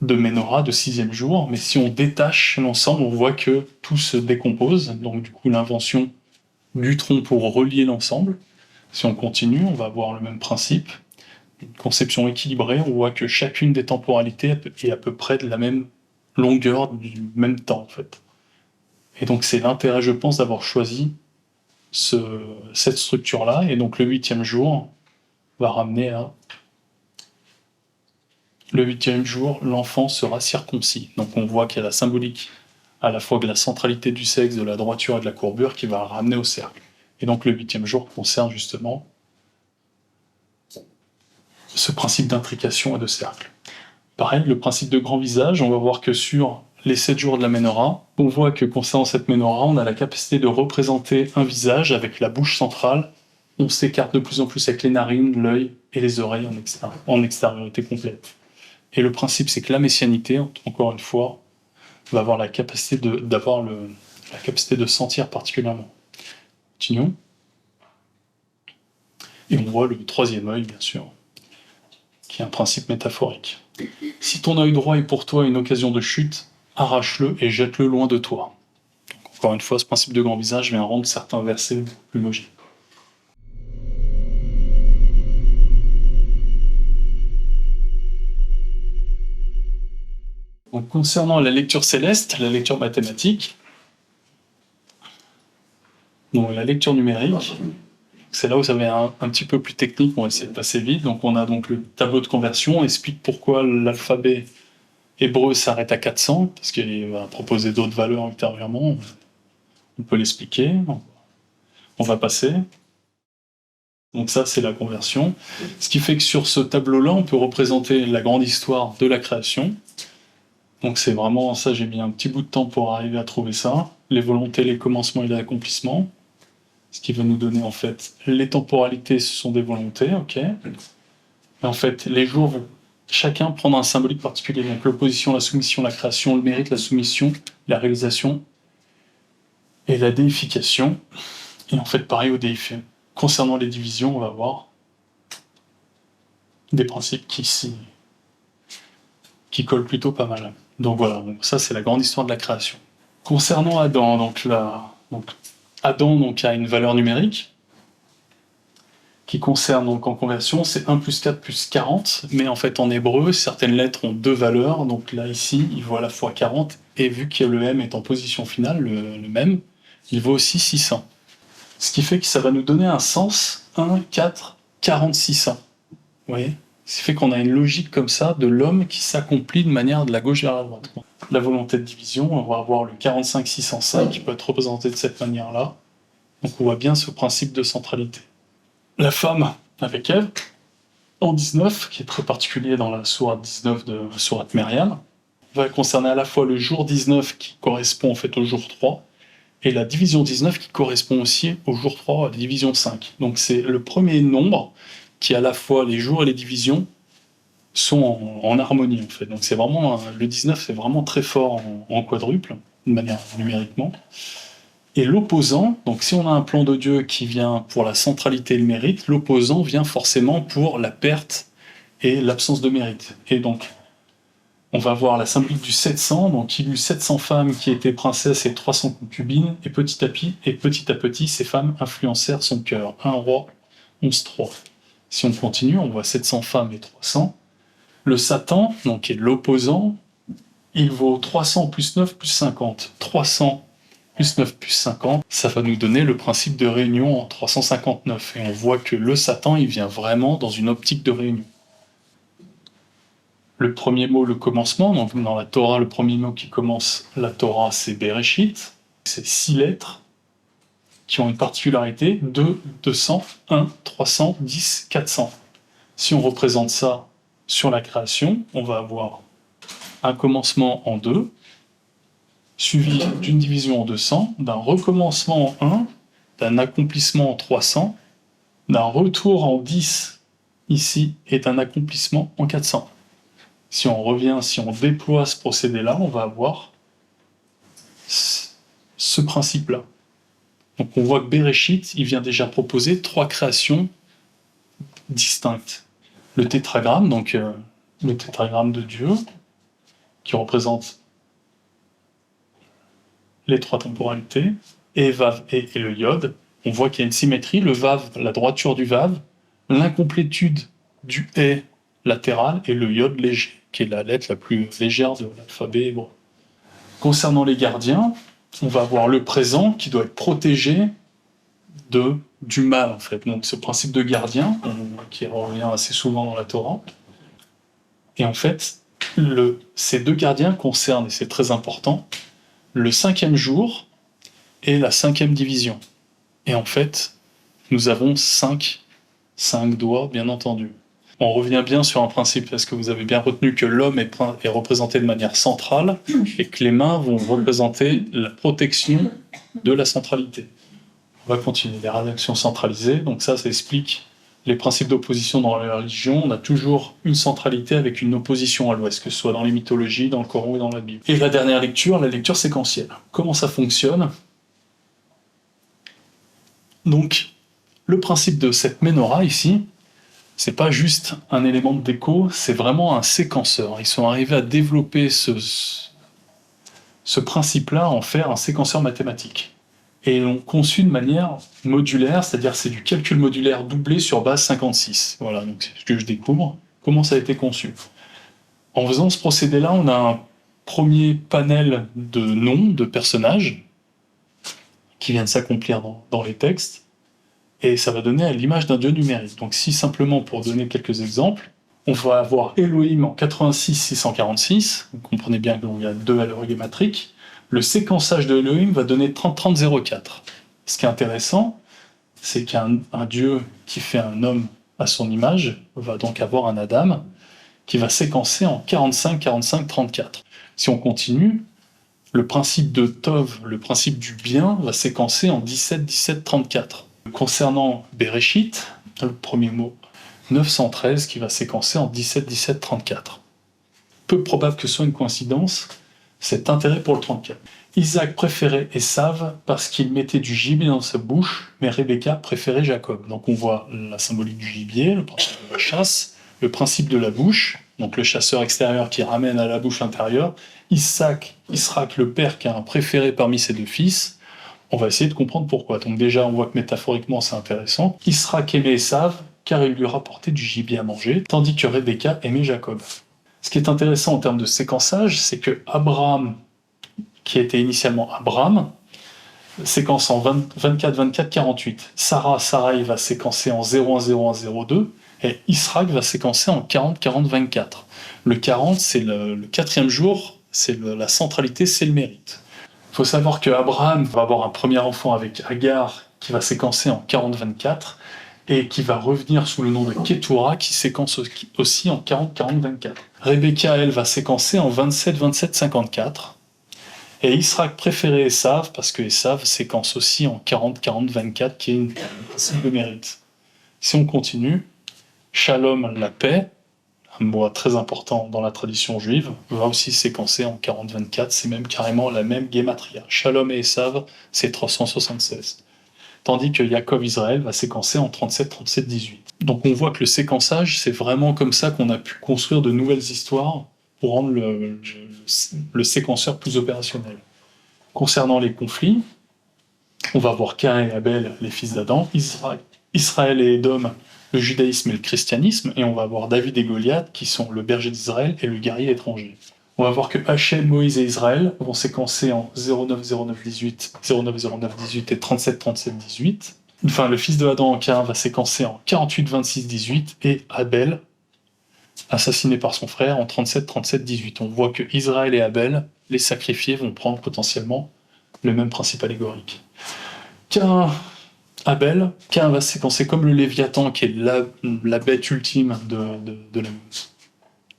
de Ménorah de 6e jour, mais si on détache l'ensemble, on voit que tout se décompose, donc du coup l'invention du tronc pour relier l'ensemble. Si on continue, on va avoir le même principe. Une conception équilibrée, on voit que chacune des temporalités est à peu près de la même longueur, du même temps en fait. Et donc c'est l'intérêt, je pense, d'avoir choisi cette structure-là, et donc le 8e jour va ramener à... Le 8e jour, l'enfant sera circoncis. Donc on voit qu'il y a la symbolique à la fois de la centralité du sexe, de la droiture et de la courbure qui va le ramener au cercle. Et donc le 8e jour concerne justement ce principe d'intrication et de cercle. Pareil, le principe de grand visage, on va voir que sur les 7 jours de la Ménorah, on voit que concernant cette Ménorah, on a la capacité de représenter un visage avec la bouche centrale. On s'écarte de plus en plus avec les narines, l'œil et les oreilles en extériorité complète. Et le principe, c'est que la messianité, encore une fois, va avoir la capacité la capacité de sentir particulièrement. Continuons. Et on voit le 3e œil, bien sûr, qui est un principe métaphorique. Si ton œil droit est pour toi une occasion de chute, arrache-le et jette-le loin de toi. Donc, encore une fois, ce principe de grand visage vient rendre certains versets plus logiques. Donc, concernant la lecture céleste, la lecture mathématique, donc la lecture numérique, c'est là où ça devient un petit peu plus technique, on va essayer de passer vite. Donc on a donc le tableau de conversion, on explique pourquoi l'alphabet hébreu s'arrête à 400, parce qu'il va proposer d'autres valeurs ultérieurement, on peut l'expliquer, on va passer. Donc ça, c'est la conversion. Ce qui fait que sur ce tableau-là, on peut représenter la grande histoire de la création. Donc c'est vraiment ça, j'ai mis un petit bout de temps pour arriver à trouver ça. Les volontés, les commencements et les accomplissements. Ce qui va nous donner en fait les temporalités, ce sont des volontés, ok. Et en fait, les jours vont chacun prendre un symbolique particulier. Donc l'opposition, la soumission, la création, le mérite, la soumission, la réalisation et la déification. Et en fait, pareil au déifié. Concernant les divisions, on va voir des principes qui collent plutôt pas mal. Donc voilà, donc ça c'est la grande histoire de la création. Concernant Adam, Adam a une valeur numérique qui concerne donc en conversion, c'est 1 plus 4 plus 40, mais en fait en hébreu, certaines lettres ont 2 valeurs, donc là ici, il vaut à la fois 40, et vu que le M est en position finale, le même, il vaut aussi 600. Ce qui fait que ça va nous donner un sens 1, 4, 40, 600. Vous voyez ? Ce qui fait qu'on a une logique comme ça de l'homme qui s'accomplit de manière de la gauche vers la droite. La volonté de division, on va avoir le 45 605 qui peut être représenté de cette manière-là. Donc on voit bien ce principe de centralité. La femme avec Ève, en 19, qui est très particulier dans la sourate 19 de sourate Myriam, va concerner à la fois le jour 19 qui correspond en fait au jour 3 et la division 19 qui correspond aussi au jour 3 à la division 5. Donc c'est le premier nombre qui à la fois les jours et les divisions sont en harmonie en fait. Donc c'est vraiment le 19 c'est vraiment très fort en quadruple, de manière numériquement. Et l'opposant, donc si on a un plan de Dieu qui vient pour la centralité et le mérite, l'opposant vient forcément pour la perte et l'absence de mérite. Et donc on va voir la symbolique du 700, donc il y eut 700 femmes qui étaient princesses et 300 concubines, et petit à petit, ces femmes influencèrent son cœur. 1 Roi 11.3. Si on continue, on voit 700 femmes et 300. Le Satan, donc qui est l'opposant, il vaut 300 plus 9 plus 50. 300 plus 9 plus 50, ça va nous donner le principe de réunion en 359. Et on voit que le Satan, il vient vraiment dans une optique de réunion. Le premier mot, le commencement, donc dans la Torah, le premier mot qui commence la Torah, c'est Bereshit. C'est 6 lettres qui ont une particularité, 2, 200, 1, 300, 10, 400. Si on représente ça sur la création, on va avoir un commencement en 2, suivi d'une division en 200, d'un recommencement en 1, d'un accomplissement en 300, d'un retour en 10 ici et d'un accomplissement en 400. Si on déploie ce procédé-là, on va avoir ce principe-là. Donc on voit que Bereshit, il vient déjà proposer 3 créations distinctes. Le tétragramme, donc le tétragramme de Dieu, qui représente les trois temporalités, et Vav et le Yod. On voit qu'il y a une symétrie, le Vav, la droiture du Vav, l'incomplétude du Et latéral, et le Yod léger, qui est la lettre la plus légère de l'alphabet hébreu. Concernant les gardiens, on va avoir le présent qui doit être protégé du mal, en fait. Donc ce principe de gardien, qui revient assez souvent dans la Torah. Et en fait, ces deux gardiens concernent, et c'est très important, le 5e jour et la 5e division. Et en fait, nous avons 5 doigts, bien entendu. On revient bien sur un principe, parce que vous avez bien retenu que l'homme est représenté de manière centrale, et que les mains vont représenter la protection de la centralité. On va continuer les rédactions centralisées, donc ça explique les principes d'opposition dans la religion. On a toujours une centralité avec une opposition à l'ouest, que ce soit dans les mythologies, dans le Coran ou dans la Bible. Et la dernière lecture, la lecture séquentielle. Comment ça fonctionne ? Donc, le principe de cette menorah ici, c'est pas juste un élément de déco, c'est vraiment un séquenceur. Ils sont arrivés à développer ce principe-là, en faire un séquenceur mathématique. Et l'ont conçu de manière modulaire, c'est-à-dire c'est du calcul modulaire doublé sur base 56. Voilà, donc c'est ce que je découvre, comment ça a été conçu. En faisant ce procédé-là, on a un premier panel de noms de personnages qui viennent s'accomplir dans les textes, et ça va donner l'image d'un dieu numérique. Donc si simplement, pour donner quelques exemples, on va avoir Elohim en 86 646, vous comprenez bien qu'il y a 2 algématriques. Le séquençage de Elohim va donner 30-30-04. Ce qui est intéressant, c'est qu'un dieu qui fait un homme à son image va donc avoir un Adam qui va séquencer en 45-45-34. Si on continue, le principe de Tov, le principe du bien, va séquencer en 17-17-34. Concernant Bereshit, le premier mot, 913 qui va séquencer en 17-17-34. Peu probable que ce soit une coïncidence, cet intérêt pour le 34. Isaac préférait Esav parce qu'il mettait du gibier dans sa bouche, mais Rebecca préférait Jacob. Donc on voit la symbolique du gibier, le principe de la chasse, le principe de la bouche, donc le chasseur extérieur qui ramène à la bouche intérieure, Isaac, le père qui a un préféré parmi ses 2 fils. On va essayer de comprendre pourquoi. Donc déjà, on voit que métaphoriquement, c'est intéressant. Isaac aimait Esav car il lui rapportait du gibier à manger, tandis que Rebecca aimait Jacob. Ce qui est intéressant en termes de séquençage, c'est que Abraham, qui était initialement Abraham, séquence en 24-24-48. Sarah, il va séquencer en 01-01-02, et Israël va séquencer en 40-40-24. Le 40, c'est le 4e jour, c'est la centralité, c'est le mérite. Il faut savoir que Abraham va avoir un premier enfant avec Agar, qui va séquencer en 40-24, et qui va revenir sous le nom de Ketura, qui séquence aussi en 40-40-24. Rebecca, elle, va séquencer en 27-27-54. Et Israël préférait Esav, parce que Esav séquence aussi en 40-40-24, qui est une principe de mérite. Si on continue, Shalom, la paix, un mot très important dans la tradition juive, va aussi séquencer en 40-24, c'est même carrément la même guématria. Shalom et Esav, c'est 376. Tandis que Yaakov Israël va séquencer en 37-37-18. Donc on voit que le séquençage, c'est vraiment comme ça qu'on a pu construire de nouvelles histoires pour rendre le séquenceur plus opérationnel. Concernant les conflits, on va voir Caïn et Abel, les fils d'Adam, Israël et Édom, le judaïsme et le christianisme, et on va voir David et Goliath, qui sont le berger d'Israël et le guerrier étranger. On va voir que Hachem, Moïse et Israël vont séquencer en 09-09-18, 09-09-18 et 37-37-18. Enfin, le fils de Adam en Caïn va séquencer en 48-26-18 et Abel, assassiné par son frère, en 37-37-18. On voit que Israël et Abel, les sacrifiés, vont prendre potentiellement le même principe allégorique. Caïn va séquencer comme le Léviathan, qui est la bête ultime de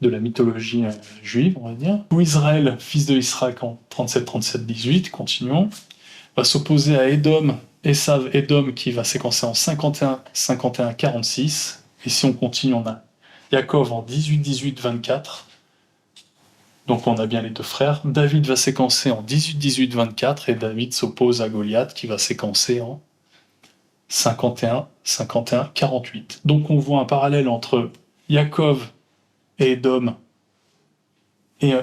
la mythologie juive, on va dire. Où Israël, fils de Israël, en 37-37-18, continuons, va s'opposer à Édom, Esav Édom, qui va séquencer en 51-46. Et si on continue, on a Yaakov en 18-18-24. Donc on a bien les 2 frères. David va séquencer en 18-18-24 et David s'oppose à Goliath qui va séquencer en 51-48. Donc on voit un parallèle entre Yaakov et Édom et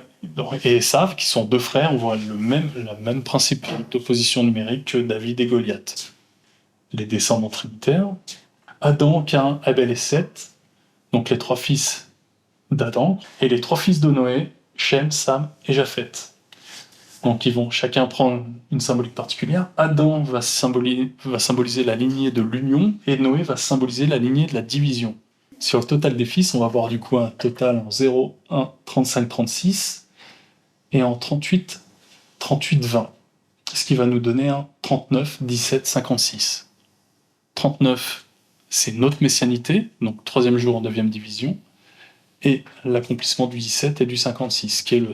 et Esav, qui sont deux frères, on voit le même principe d'opposition numérique que David et Goliath. Les descendants trinitaires. Adam, Cain, Abel et Seth, donc les trois fils d'Adam, et les trois fils de Noé, Shem, Sam et Japheth. Donc ils vont chacun prendre une symbolique particulière. Adam va symboliser la lignée de l'union, et Noé va symboliser la lignée de la division. Sur le total des fils, on va avoir du coup un total en 0, 1, 35, 36, et en 38, 38, 20. Ce qui va nous donner un 39, 17, 56. 39, c'est notre messianité, donc troisième jour en 9e division, et l'accomplissement du 17 et du 56, qui est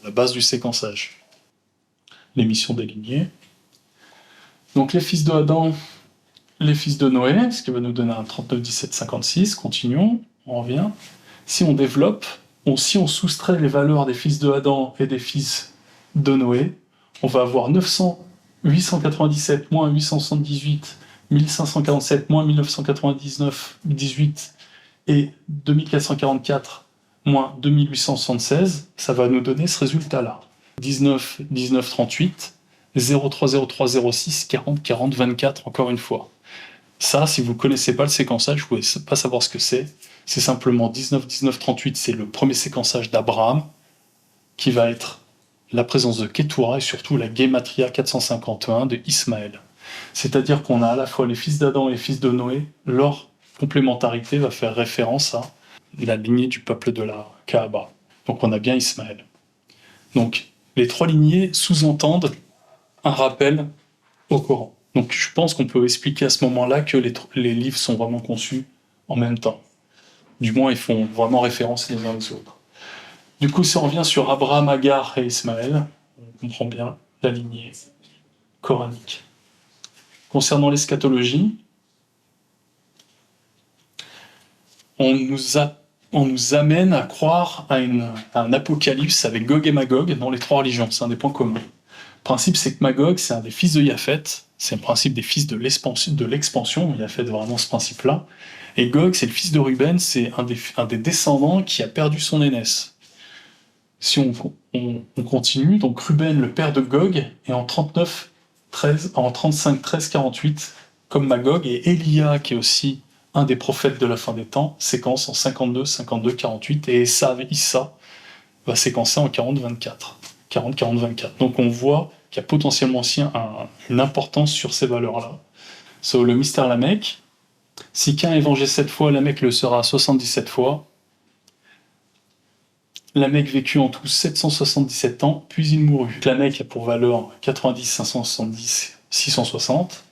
la base du séquençage. L'émission des lignées. Donc les fils de Adam, les fils de Noé, ce qui va nous donner un 39, 17, 56. Continuons, on revient. Si on développe, si on soustrait les valeurs des fils de Adam et des fils de Noé, on va avoir 897 moins 878, 1547 moins 1999, 18 et 2444 moins 2876, ça va nous donner ce résultat-là. 19, 19, 38, 03, 03, 06, 40, 40, 24, encore une fois. Ça, si vous ne connaissez pas le séquençage, vous ne pouvez pas savoir ce que c'est. C'est simplement 19, 19, 38, c'est le premier séquençage d'Abraham, qui va être la présence de Ketura et surtout la Gematria 451 de Ismaël. C'est-à-dire qu'on a à la fois les fils d'Adam et les fils de Noé, leur complémentarité va faire référence à la lignée du peuple de la Kaaba. Donc on a bien Ismaël. Donc les trois lignées sous-entendent un rappel au Coran. Donc je pense qu'on peut expliquer à ce moment-là que les livres sont vraiment conçus en même temps. Du moins, ils font vraiment référence les uns aux autres. Du coup, si on revient sur Abraham, Agar et Ismaël, on comprend bien la lignée coranique. Concernant l'eschatologie, on nous amène à croire à un apocalypse avec Gog et Magog dans les trois religions. C'est un des points communs. Le principe, c'est que Magog, c'est un des fils de Japheth. C'est le principe des fils de l'expansion. Japheth, vraiment ce principe-là. Et Gog, c'est le fils de Ruben, c'est un des descendants qui a perdu son aînesse. Si on continue, donc Ruben, le père de Gog, est en 35, 13, 48, comme Magog, et Élia, qui est aussi un des prophètes de la fin des temps, séquence en 52, 52, 48, et Esav, Issa, va séquencer en 40, 24. 40, 40, 24. Donc on voit qu'il y a potentiellement aussi une importance sur ces valeurs-là. So, le mystère Lamech, si Cain est vengé 7 fois, Lamech le sera 77 fois. Lamech vécut en tout 777 ans, puis il mourut. Lamech a pour valeur 90, 570, 660,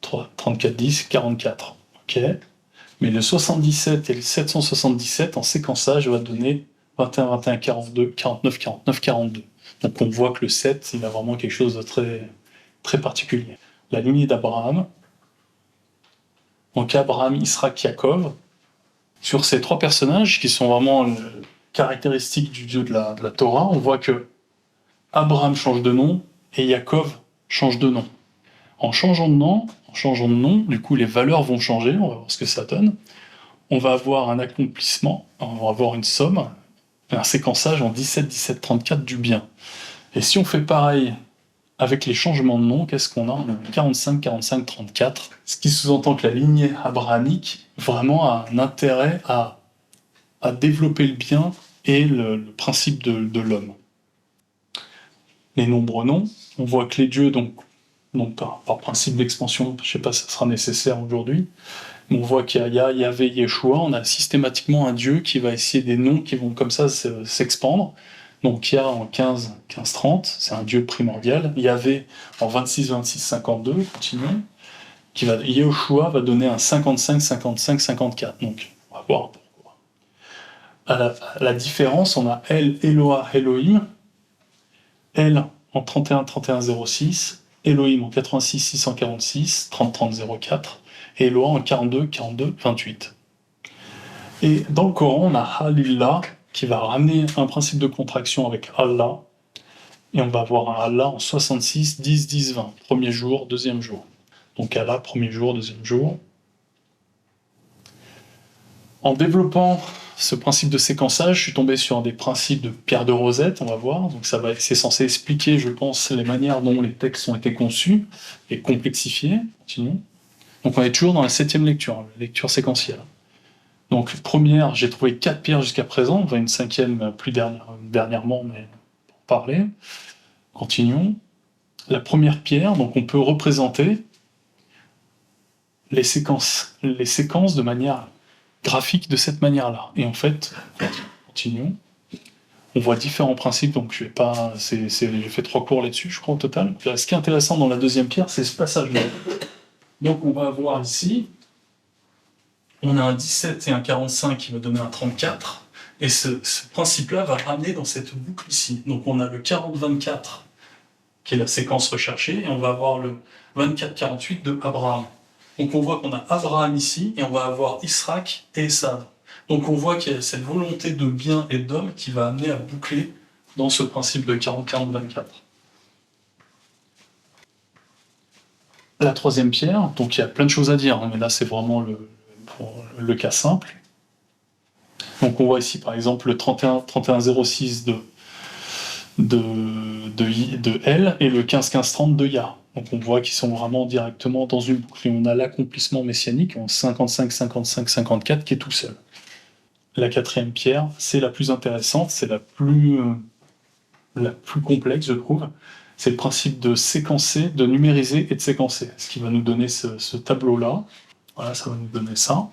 34, 10, 44. Ok. Mais le 77 et le 777 en séquençage va donner 21, 21, 42, 49, 49, 42. Donc on voit que le 7, il a vraiment quelque chose de très, très particulier. La lignée d'Abraham, donc Abraham, Isaac, Yaakov, sur ces trois personnages qui sont vraiment caractéristiques du Dieu de la Torah, on voit que Abraham change de nom et Yaakov change de nom. En changeant de nom, du coup les valeurs vont changer, on va voir ce que ça donne. On va avoir un accomplissement, on va avoir une somme, un séquençage en 17, 17, 34 du bien. Et si on fait pareil avec les changements de nom, qu'est-ce qu'on a? On a 45, 45, 34, ce qui sous-entend que la lignée abrahamique vraiment a un intérêt à développer le bien et le principe de l'homme. Les nombreux noms, on voit que les dieux, donc par principe d'expansion, je ne sais pas si ça sera nécessaire aujourd'hui, mais on voit qu'il y a Yahvé, Yeshua, on a systématiquement un dieu qui va essayer des noms qui vont comme ça s'expandre. Donc Yah en 15, 15, 30, c'est un dieu primordial. Yahvé en 26, 26, 52, continuons. Yeshua va donner un 55, 55, 54. Donc on va voir pourquoi. À la différence, on a El, Eloah, Elohim. El en 31, 31, 06. Elohim en 86, 646, 30, 30, 04. Et Eloah en 42, 42, 28. Et dans le Coran, on a Halillah, qui va ramener un principe de contraction avec Allah, et on va avoir un Allah en 66, 10, 10, 20, premier jour, deuxième jour. Donc Allah, premier jour, deuxième jour. En développant ce principe de séquençage, je suis tombé sur des principes de Pierre de Rosette, on va voir. Donc c'est censé expliquer, je pense, les manières dont les textes ont été conçus et complexifiés. Continuons. Donc on est toujours dans la 7e lecture, la lecture séquentielle. Donc première, j'ai trouvé 4 pierres jusqu'à présent, on va une 5e plus dernièrement, mais pour parler. Continuons. La première pierre, donc on peut représenter les séquences de manière graphique de cette manière-là. Et en fait, continuons. On voit différents principes, donc je vais pas. J'ai fait 3 cours là-dessus, je crois, au total. Ce qui est intéressant dans la deuxième pierre, c'est ce passage-là. Donc on va avoir ici, on a un 17 et un 45 qui va donner un 34, et ce principe-là va ramener dans cette boucle ici. Donc on a le 40-24, qui est la séquence recherchée, et on va avoir le 24-48 de Abraham. Donc on voit qu'on a Abraham ici, et on va avoir Isaac et Esav. Donc on voit qu'il y a cette volonté de bien et d'homme qui va amener à boucler dans ce principe de 40-40-24. La troisième pierre, donc il y a plein de choses à dire, mais là c'est vraiment le cas simple. Donc on voit ici par exemple le 31-06 de L et le 15-15-30 de Ya. Donc on voit qu'ils sont vraiment directement dans une boucle. Et on a l'accomplissement messianique en 55-55-54 qui est tout seul. La quatrième pierre, c'est la plus intéressante, c'est la plus complexe, je trouve. C'est le principe de séquencer, de numériser et de séquencer. Ce qui va nous donner ce tableau-là. Voilà, ça va nous donner ça.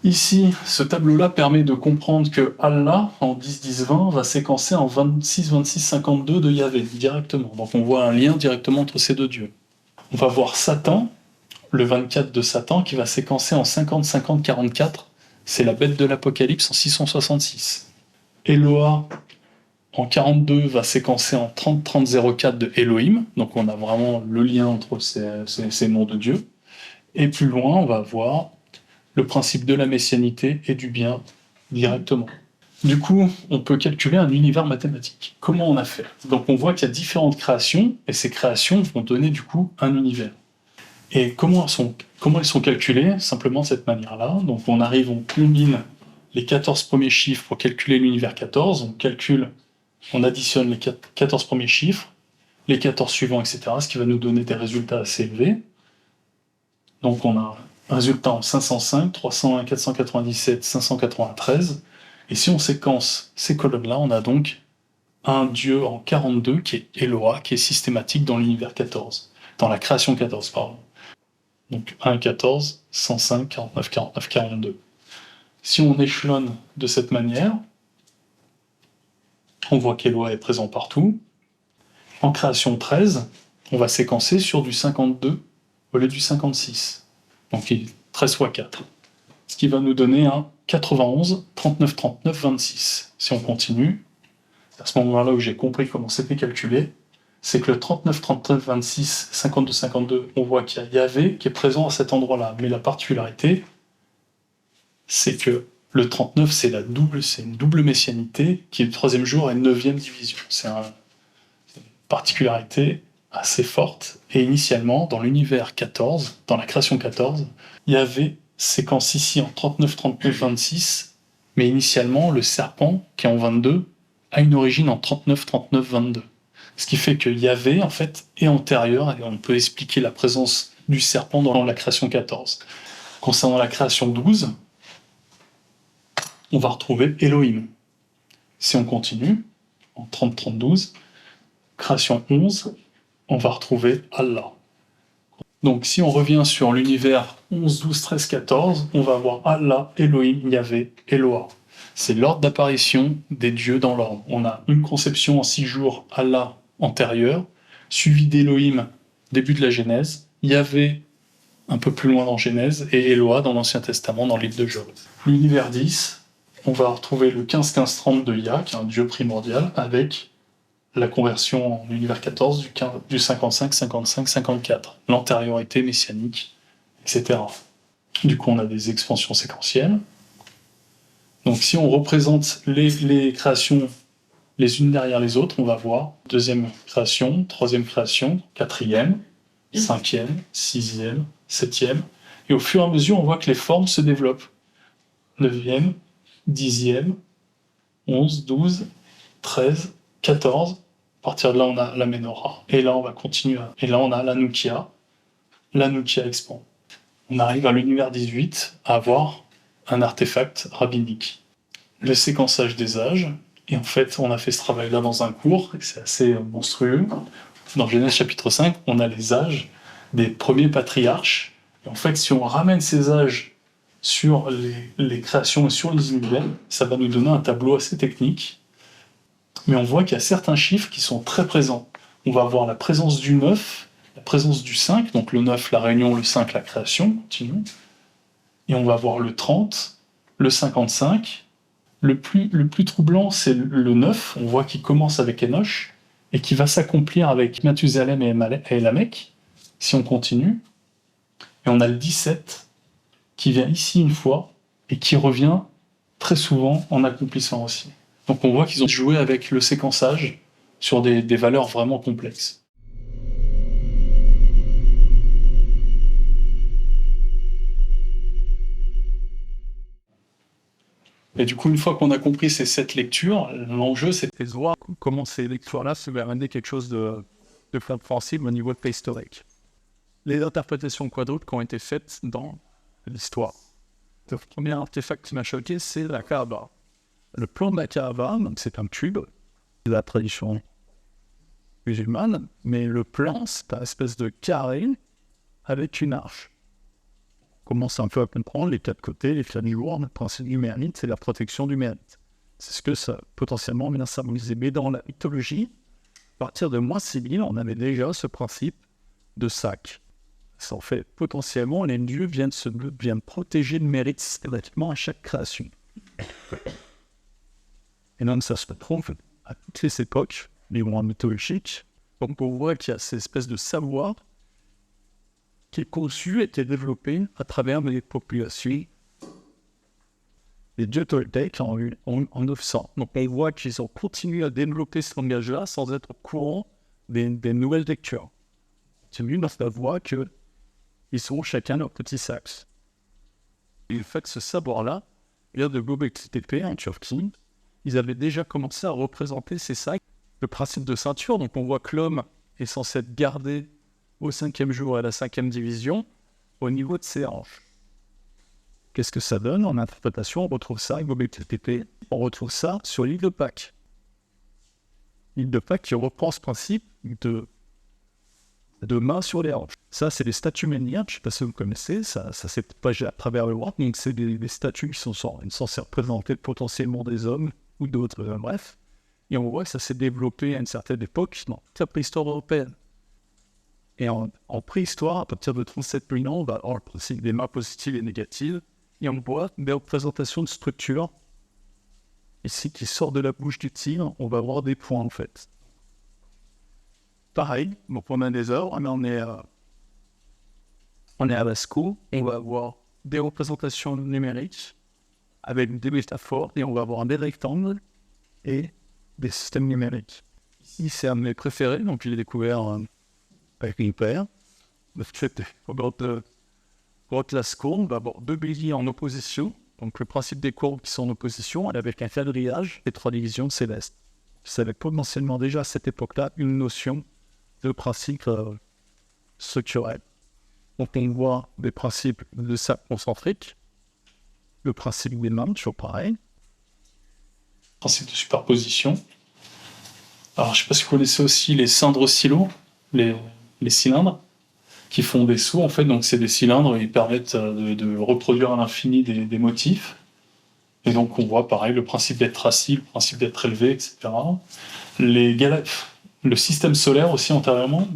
Ici, ce tableau-là permet de comprendre que Allah, en 10-10-20, va séquencer en 26-26-52 de Yahvé, directement. Donc on voit un lien directement entre ces deux dieux. On va voir Satan, le 24 de Satan, qui va séquencer en 50-50-44. C'est la bête de l'Apocalypse en 666. Eloah, en 42, va séquencer en 30-30-04 de Elohim. Donc on a vraiment le lien entre ces noms de Dieu. Et plus loin, on va voir le principe de la messianité et du bien directement. Du coup, on peut calculer un univers mathématique. Comment on a fait? Donc on voit qu'il y a différentes créations, et ces créations vont donner du coup un univers. Et comment elles sont calculées? Simplement de cette manière-là. Donc on combine les 14 premiers chiffres pour calculer l'univers 14, on additionne les 14 premiers chiffres, les 14 suivants, etc., ce qui va nous donner des résultats assez élevés. Donc on a un résultat en 505, 301, 497, 593. Et si on séquence ces colonnes-là, on a donc un dieu en 42 qui est Eloah, qui est systématique dans l'univers 14, dans la création 14, pardon. Donc 1, 14, 105, 49, 49, 42. Si on échelonne de cette manière, on voit qu'Eloah est présent partout. En création 13, on va séquencer sur du 52 au lieu du 56. Donc 13 fois 4. Ce qui va nous donner un 91, 39, 39, 26. Si on continue, à ce moment-là où j'ai compris comment c'était calculé, c'est que le 39, 39, 26, 52, 52, on voit qu'il y a Yahvé qui est présent à cet endroit-là. Mais la particularité, c'est que le 39, c'est une double messianité qui est le 3e jour et 9e division. C'est une particularité assez forte. Et initialement, dans l'univers 14, dans la création 14, Yahvé séquence ici en 39, 39, 26, mais initialement, le serpent, qui est en 22, a une origine en 39, 39, 22. Ce qui fait que Yahvé, en fait, est antérieur, et on peut expliquer la présence du serpent dans la création 14. Concernant la création 12, on va retrouver Elohim. Si on continue, en 30-32, création 11, on va retrouver Allah. Donc si on revient sur l'univers 11, 12, 13, 14, on va avoir Allah, Elohim, Yahvé, Eloah. C'est l'ordre d'apparition des dieux dans l'ordre. On a une conception en 6 jours, Allah antérieur, suivi d'Elohim, début de la Genèse, Yahvé un peu plus loin dans Genèse, et Eloah dans l'Ancien Testament, dans l'île de Job. L'univers 10, on va retrouver le 15-15-30 de Ya, qui est un dieu primordial, avec la conversion en univers 14 du 55, 55, 54, l'antériorité messianique, etc. Du coup, on a des expansions séquentielles. Donc, si on représente les créations les unes derrière les autres, on va voir deuxième création, troisième création, quatrième, cinquième, sixième, septième. Et au fur et à mesure, on voit que les formes se développent. 9e, 10e, 11, 12, 13, 14. À partir de là, on a la Menorah. Et là, on va continuer. Et là, on a la Nukia expand. On arrive à l'univers 18 à avoir un artefact rabbinique. Le séquençage des âges. Et en fait, on a fait ce travail-là dans un cours, et c'est assez monstrueux. Dans Genèse chapitre 5, on a les âges des premiers patriarches. Et en fait, si on ramène ces âges sur les créations et sur les univers, ça va nous donner un tableau assez technique. Mais on voit qu'il y a certains chiffres qui sont très présents. On va avoir la présence du 9, la présence du 5, donc le 9, la réunion, le 5, la création, continue. Et on va avoir le 30, le 55. Le plus troublant, c'est le 9, on voit qu'il commence avec Enoch, et qui va s'accomplir avec Mathusalem et Lamech, si on continue. Et on a le 17, qui vient ici une fois, et qui revient très souvent en accomplissant aussi. Donc on voit qu'ils ont joué avec le séquençage sur des valeurs vraiment complexes. Et du coup, une fois qu'on a compris ces 7 lectures, l'enjeu, c'est de voir comment ces lectures-là se vont amener quelque chose de compréhensible au niveau préhistorique. Les interprétations quadruples qui ont été faites dans l'histoire. Le premier artefact qui m'a choqué, c'est la Kaaba. Le plan de la Kaaba, c'est un tube, c'est la tradition musulmane, mais le plan, c'est une espèce de carré avec une arche. On commence un peu à comprendre les 4 côtés, les flammes, le principe du mérite, c'est la protection du mérite. C'est ce que ça potentiellement vient symboliser. Mais dans la mythologie, à partir de moins civil, on avait déjà ce principe de sac. Ça en fait potentiellement, les dieux viennent protéger le mérite systématiquement à chaque création. Et donc ça se retrouve à toutes les époques, les moments mythologiques. Donc on voit qu'il y a cette espèce de savoir qui est conçu et qui est développé à travers les populations. Les dieux toltèques en 900. Donc on voit qu'ils ont continué à développer ce langage-là sans être au courant des nouvelles lectures. C'est mieux dans la voie qu'ils sont chacun leur petit sax. Et le fait que ce savoir-là vient de Göbekli Tepe en Turquie. Ils avaient déjà commencé à représenter ces sacs. Le principe de ceinture, donc on voit que l'homme est censé être gardé au 5e jour à la 5e division, au niveau de ses hanches. Qu'est-ce que ça donne en interprétation? On retrouve ça avec Göbekli Tepe, on retrouve ça sur l'île de Pâques. L'île de Pâques qui reprend ce principe de main sur les hanches. Ça, c'est des statues minières, je ne sais pas si vous connaissez, ça c'est pas à travers le world, donc c'est des statues qui sont censées représenter potentiellement des hommes ou d'autres, bref. Et on voit que ça s'est développé à une certaine époque dans la préhistoire européenne. Et en préhistoire, à partir de 37 000 ans, on va avoir le principe des mains positives et négatives, et on voit des représentations de structures, ici, qui sortent de la bouche du tigre, on va voir des points, en fait. Pareil, donc on a des œuvres, mais on est à Lascaux, et on va avoir des représentations numériques, avec des métaphores, et on va avoir des rectangles, et des systèmes numériques. Ici, c'est un de mes préférés, donc je l'ai découvert avec mon père. Quand Lascaux, on va avoir 2 béliers en opposition, donc le principe des courbes qui sont en opposition, avec un quadrillage et 3 divisions célestes. Ça avait potentiellement déjà à cette époque-là une notion de principe structurel. Donc on voit des principes de cercle concentrique, le principe des mains, toujours pareil. Principe de superposition. Alors je ne sais pas si vous connaissez aussi les cylindres-silos, les cylindres qui font des sauts en fait, donc c'est des cylindres, ils permettent de reproduire à l'infini des motifs. Et donc on voit pareil le principe d'être assis, le principe d'être élevé, etc. Le système solaire aussi antérieurement,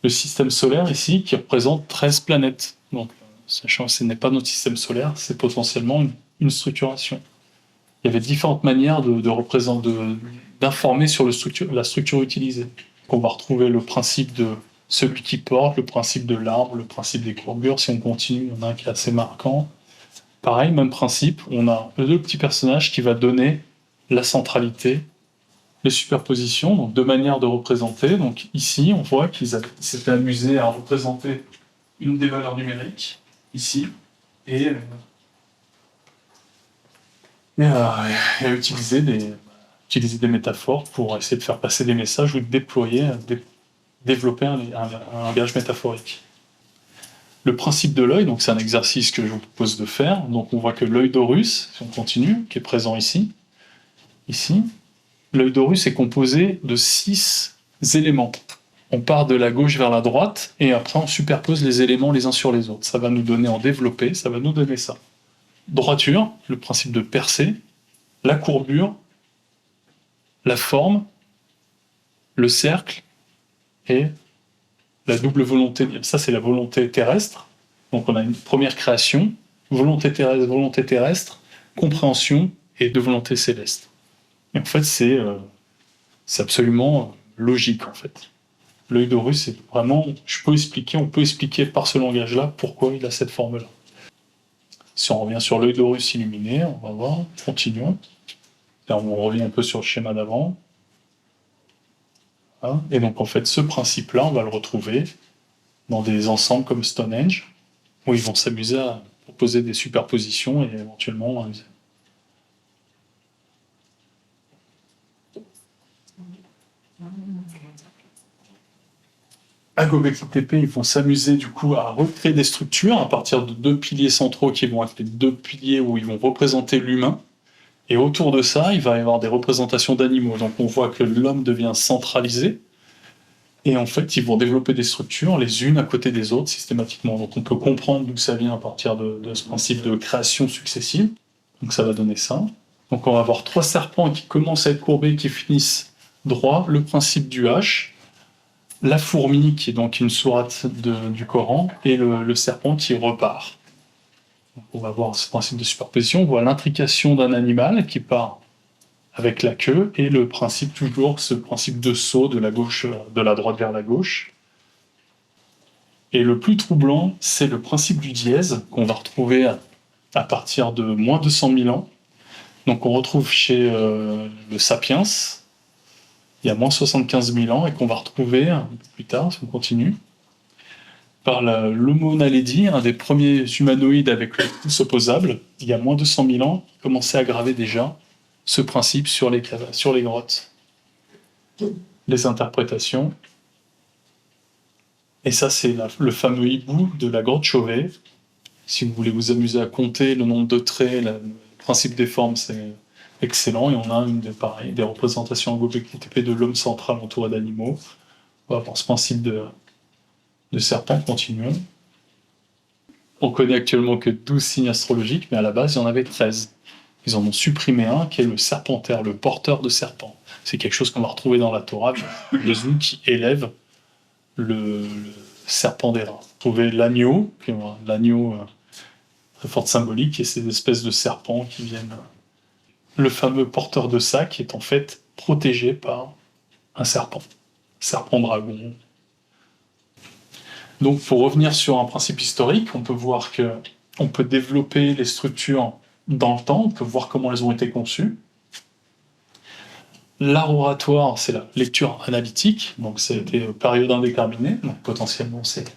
le système solaire ici qui représente 13 planètes. Donc sachant que ce n'est pas notre système solaire, c'est potentiellement une structuration. Il y avait différentes manières d'informer sur la structure utilisée. On va retrouver le principe de celui qui porte, le principe de l'arbre, le principe des courbures. Si on continue, il y en a un qui est assez marquant. Pareil, même principe, on a le petit personnage qui va donner la centralité, les superpositions, donc 2 manières de représenter. Donc ici, on voit qu'ils s'étaient amusés à représenter une des valeurs numériques, ici, et et à utiliser des métaphores pour essayer de faire passer des messages ou de développer un langage métaphorique. Le principe de l'œil, donc c'est un exercice que je vous propose de faire. Donc on voit que l'œil d'Horus, si on continue, qui est présent ici, l'œil d'Horus est composé de 6 éléments. On part de la gauche vers la droite, et après on superpose les éléments les uns sur les autres. Ça va nous donner en développé, ça va nous donner ça. Droiture, le principe de percée, la courbure, la forme, le cercle, et la double volonté. Ça, c'est la volonté terrestre. Donc on a une première création, volonté terrestre, compréhension, et de volonté céleste. Et en fait, c'est absolument logique, en fait. L'œil d'Horus, c'est vraiment, on peut expliquer par ce langage-là pourquoi il a cette forme-là. Si on revient sur l'œil d'Horus illuminé, on va voir, continuons. Là, on revient un peu sur le schéma d'avant. Voilà. Et donc, en fait, ce principe-là, on va le retrouver dans des ensembles comme Stonehenge, où ils vont s'amuser à proposer des superpositions et éventuellement à Göbekli Tepe, ils vont s'amuser du coup à recréer des structures à partir de 2 piliers centraux qui vont être les 2 piliers où ils vont représenter l'humain. Et autour de ça, il va y avoir des représentations d'animaux. Donc on voit que l'homme devient centralisé. Et en fait, ils vont développer des structures les unes à côté des autres systématiquement. Donc on peut comprendre d'où ça vient à partir de ce principe de création successive. Donc ça va donner ça. Donc on va avoir 3 serpents qui commencent à être courbés, qui finissent droit. Le principe du H. La fourmi, qui est donc une sourate du Coran, et le serpent qui repart. Donc on va voir ce principe de superposition. On voit l'intrication d'un animal qui part avec la queue, et le principe, toujours ce principe de saut de la droite vers la gauche. Et le plus troublant, c'est le principe du dièse, qu'on va retrouver à partir de moins de 100 000 ans. Donc on retrouve chez le Sapiens, il y a moins 75 000 ans, et qu'on va retrouver un peu plus tard, si on continue, par l'Homo naledi, un des premiers humanoïdes avec le pouce opposable, il y a moins de 100 000 ans, qui commençait à graver déjà ce principe sur les grottes. Les interprétations. Et ça, c'est le fameux hibou de la grotte Chauvet. Si vous voulez vous amuser à compter le nombre de traits, le principe des formes, c'est excellent. Et on a des représentations en Göbekli Tepe de l'homme central entouré d'animaux. On va voir ce principe de serpent. Continuons. On connaît actuellement que 12 signes astrologiques, mais à la base, il y en avait 13. Ils en ont supprimé un, qui est le serpentaire, le porteur de serpent. C'est quelque chose qu'on va retrouver dans la Torah, Jésus qui élève le serpent d'airain. Trouver l'agneau, très forte symbolique, et ces espèces de serpents qui viennent. Le fameux porteur de sac est en fait protégé par un serpent dragon. Donc pour revenir sur un principe historique, on peut voir que on peut développer les structures dans le temps, on peut voir comment elles ont été conçues. L'art oratoire, c'est la lecture analytique, donc c'était période indéterminée, donc potentiellement c'est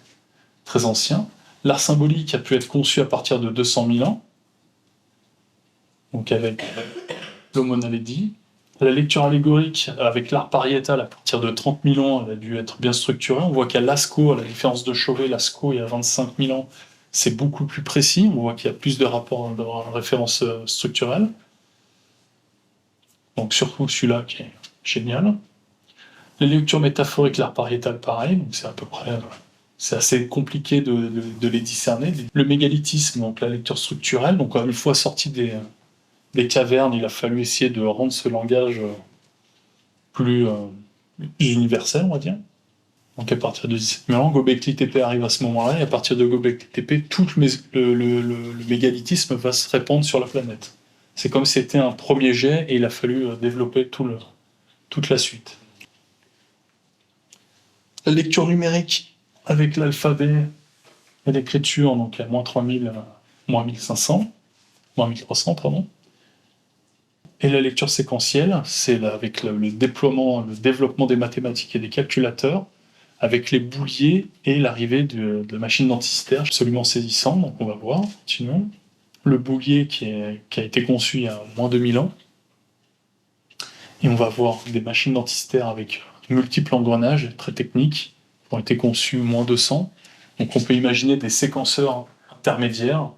très ancien. L'art symbolique a pu être conçu à partir de 200 000 ans, donc avec l'Homo naledi. La lecture allégorique avec l'art pariétal à partir de 30 000 ans, elle a dû être bien structurée. On voit qu'à Lascaux, à la différence de Chauvet, Lascaux, il y a 25 000 ans, c'est beaucoup plus précis. On voit qu'il y a plus de rapports de références structurelles. Donc surtout celui-là qui est génial. Les lectures métaphoriques, l'art pariétal, pareil. Donc c'est à peu près, c'est assez compliqué de les discerner. Le mégalithisme, donc la lecture structurelle. Donc une fois sorti des cavernes, il a fallu essayer de rendre ce langage plus universel, on va dire. Donc à partir de 17 000 ans, Göbekli Tepe arrive à ce moment-là, et à partir de Göbekli Tepe, tout le mégalithisme va se répandre sur la planète. C'est comme si c'était un premier jet, et il a fallu développer toute la suite. La lecture numérique avec l'alphabet et l'écriture, donc à moins 3000, moins 1500, moins 1300, pardon. Et la lecture séquentielle, c'est avec le développement des mathématiques et des calculateurs, avec les bouliers et l'arrivée de machines denticitaires absolument saisissantes. Donc on va voir, continuons. le boulier qui a été conçu il y a moins de 1000 ans. Et on va voir des machines denticitaires avec multiples engrenages très techniques qui ont été conçus moins 200. Donc on peut imaginer des séquenceurs intermédiaires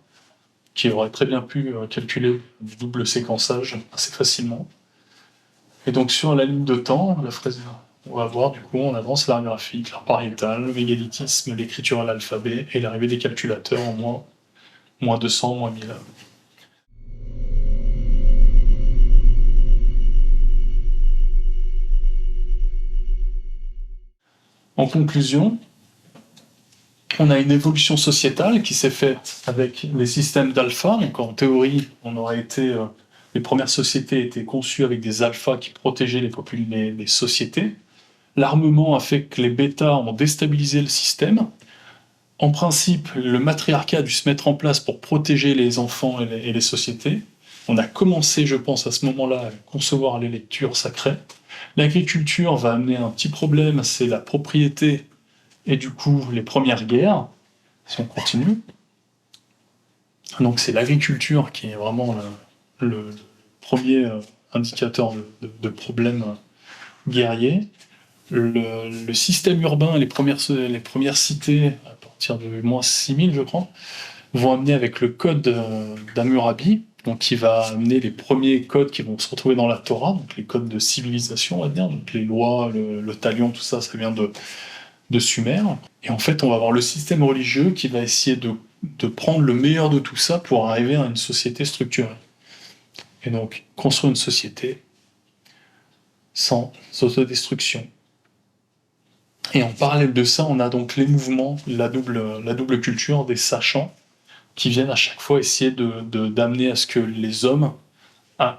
qui auraient très bien pu calculer du double séquençage assez facilement. Et donc sur la ligne de temps, la fraise, on va voir du coup, on avance l'art graphique, l'art pariétal, le mégalithisme, l'écriture à l'alphabet et l'arrivée des calculateurs en moins 200, moins 1000. En conclusion, on a une évolution sociétale qui s'est faite avec les systèmes d'alpha. Donc en théorie, les premières sociétés étaient conçues avec des alphas qui protégeaient les sociétés. L'armement a fait que les bêtas ont déstabilisé le système. En principe, le matriarcat a dû se mettre en place pour protéger les enfants et les sociétés. On a commencé, je pense, à ce moment-là, à concevoir les lectures sacrées. L'agriculture va amener un petit problème, c'est la propriété et du coup les premières guerres, si on continue. Donc c'est l'agriculture qui est vraiment le premier indicateur de problème guerrier. Le système urbain, les premières cités, à partir de moins 6000 je crois, vont amener avec le code d'Hammurabi, donc qui va amener les premiers codes qui vont se retrouver dans la Torah, donc les codes de civilisation, on va dire, donc les lois, le talion, tout ça, ça vient de Sumer. Et en fait, on va avoir le système religieux qui va essayer de prendre le meilleur de tout ça pour arriver à une société structurée. Et donc, construire une société sans autodestruction. Et en parallèle de ça, on a donc les mouvements, la double culture des sachants, qui viennent à chaque fois essayer d'amener à ce que les hommes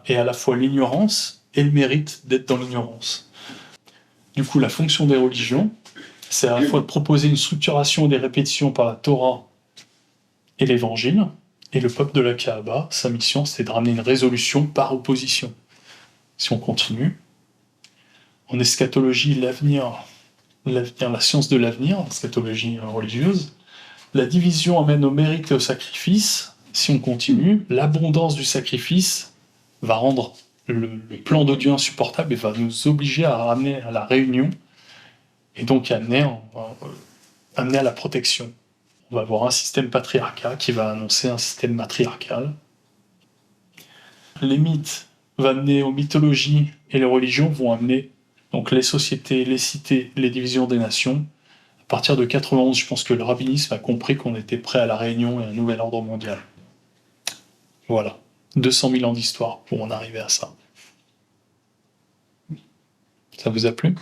aient à la fois l'ignorance et le mérite d'être dans l'ignorance. Du coup, la fonction des religions, c'est à la fois de proposer une structuration et des répétitions par la Torah et l'Évangile, et le peuple de la Kaaba, sa mission, c'est de ramener une résolution par opposition. Si on continue, en eschatologie, l'avenir, la science de l'avenir, eschatologie religieuse, la division amène au mérite et au sacrifice. Si on continue, l'abondance du sacrifice va rendre le plan de Dieu insupportable et va nous obliger à ramener à la réunion et donc amener à la protection. On va avoir un système patriarcal qui va annoncer un système matriarcal. Les mythes vont amener aux mythologies et les religions vont amener donc les sociétés, les cités, les divisions des nations. À partir de 91, je pense que le rabbinisme a compris qu'on était prêt à la réunion et à un nouvel ordre mondial. Voilà. 200 000 ans d'histoire pour en arriver à ça. Ça vous a plu ?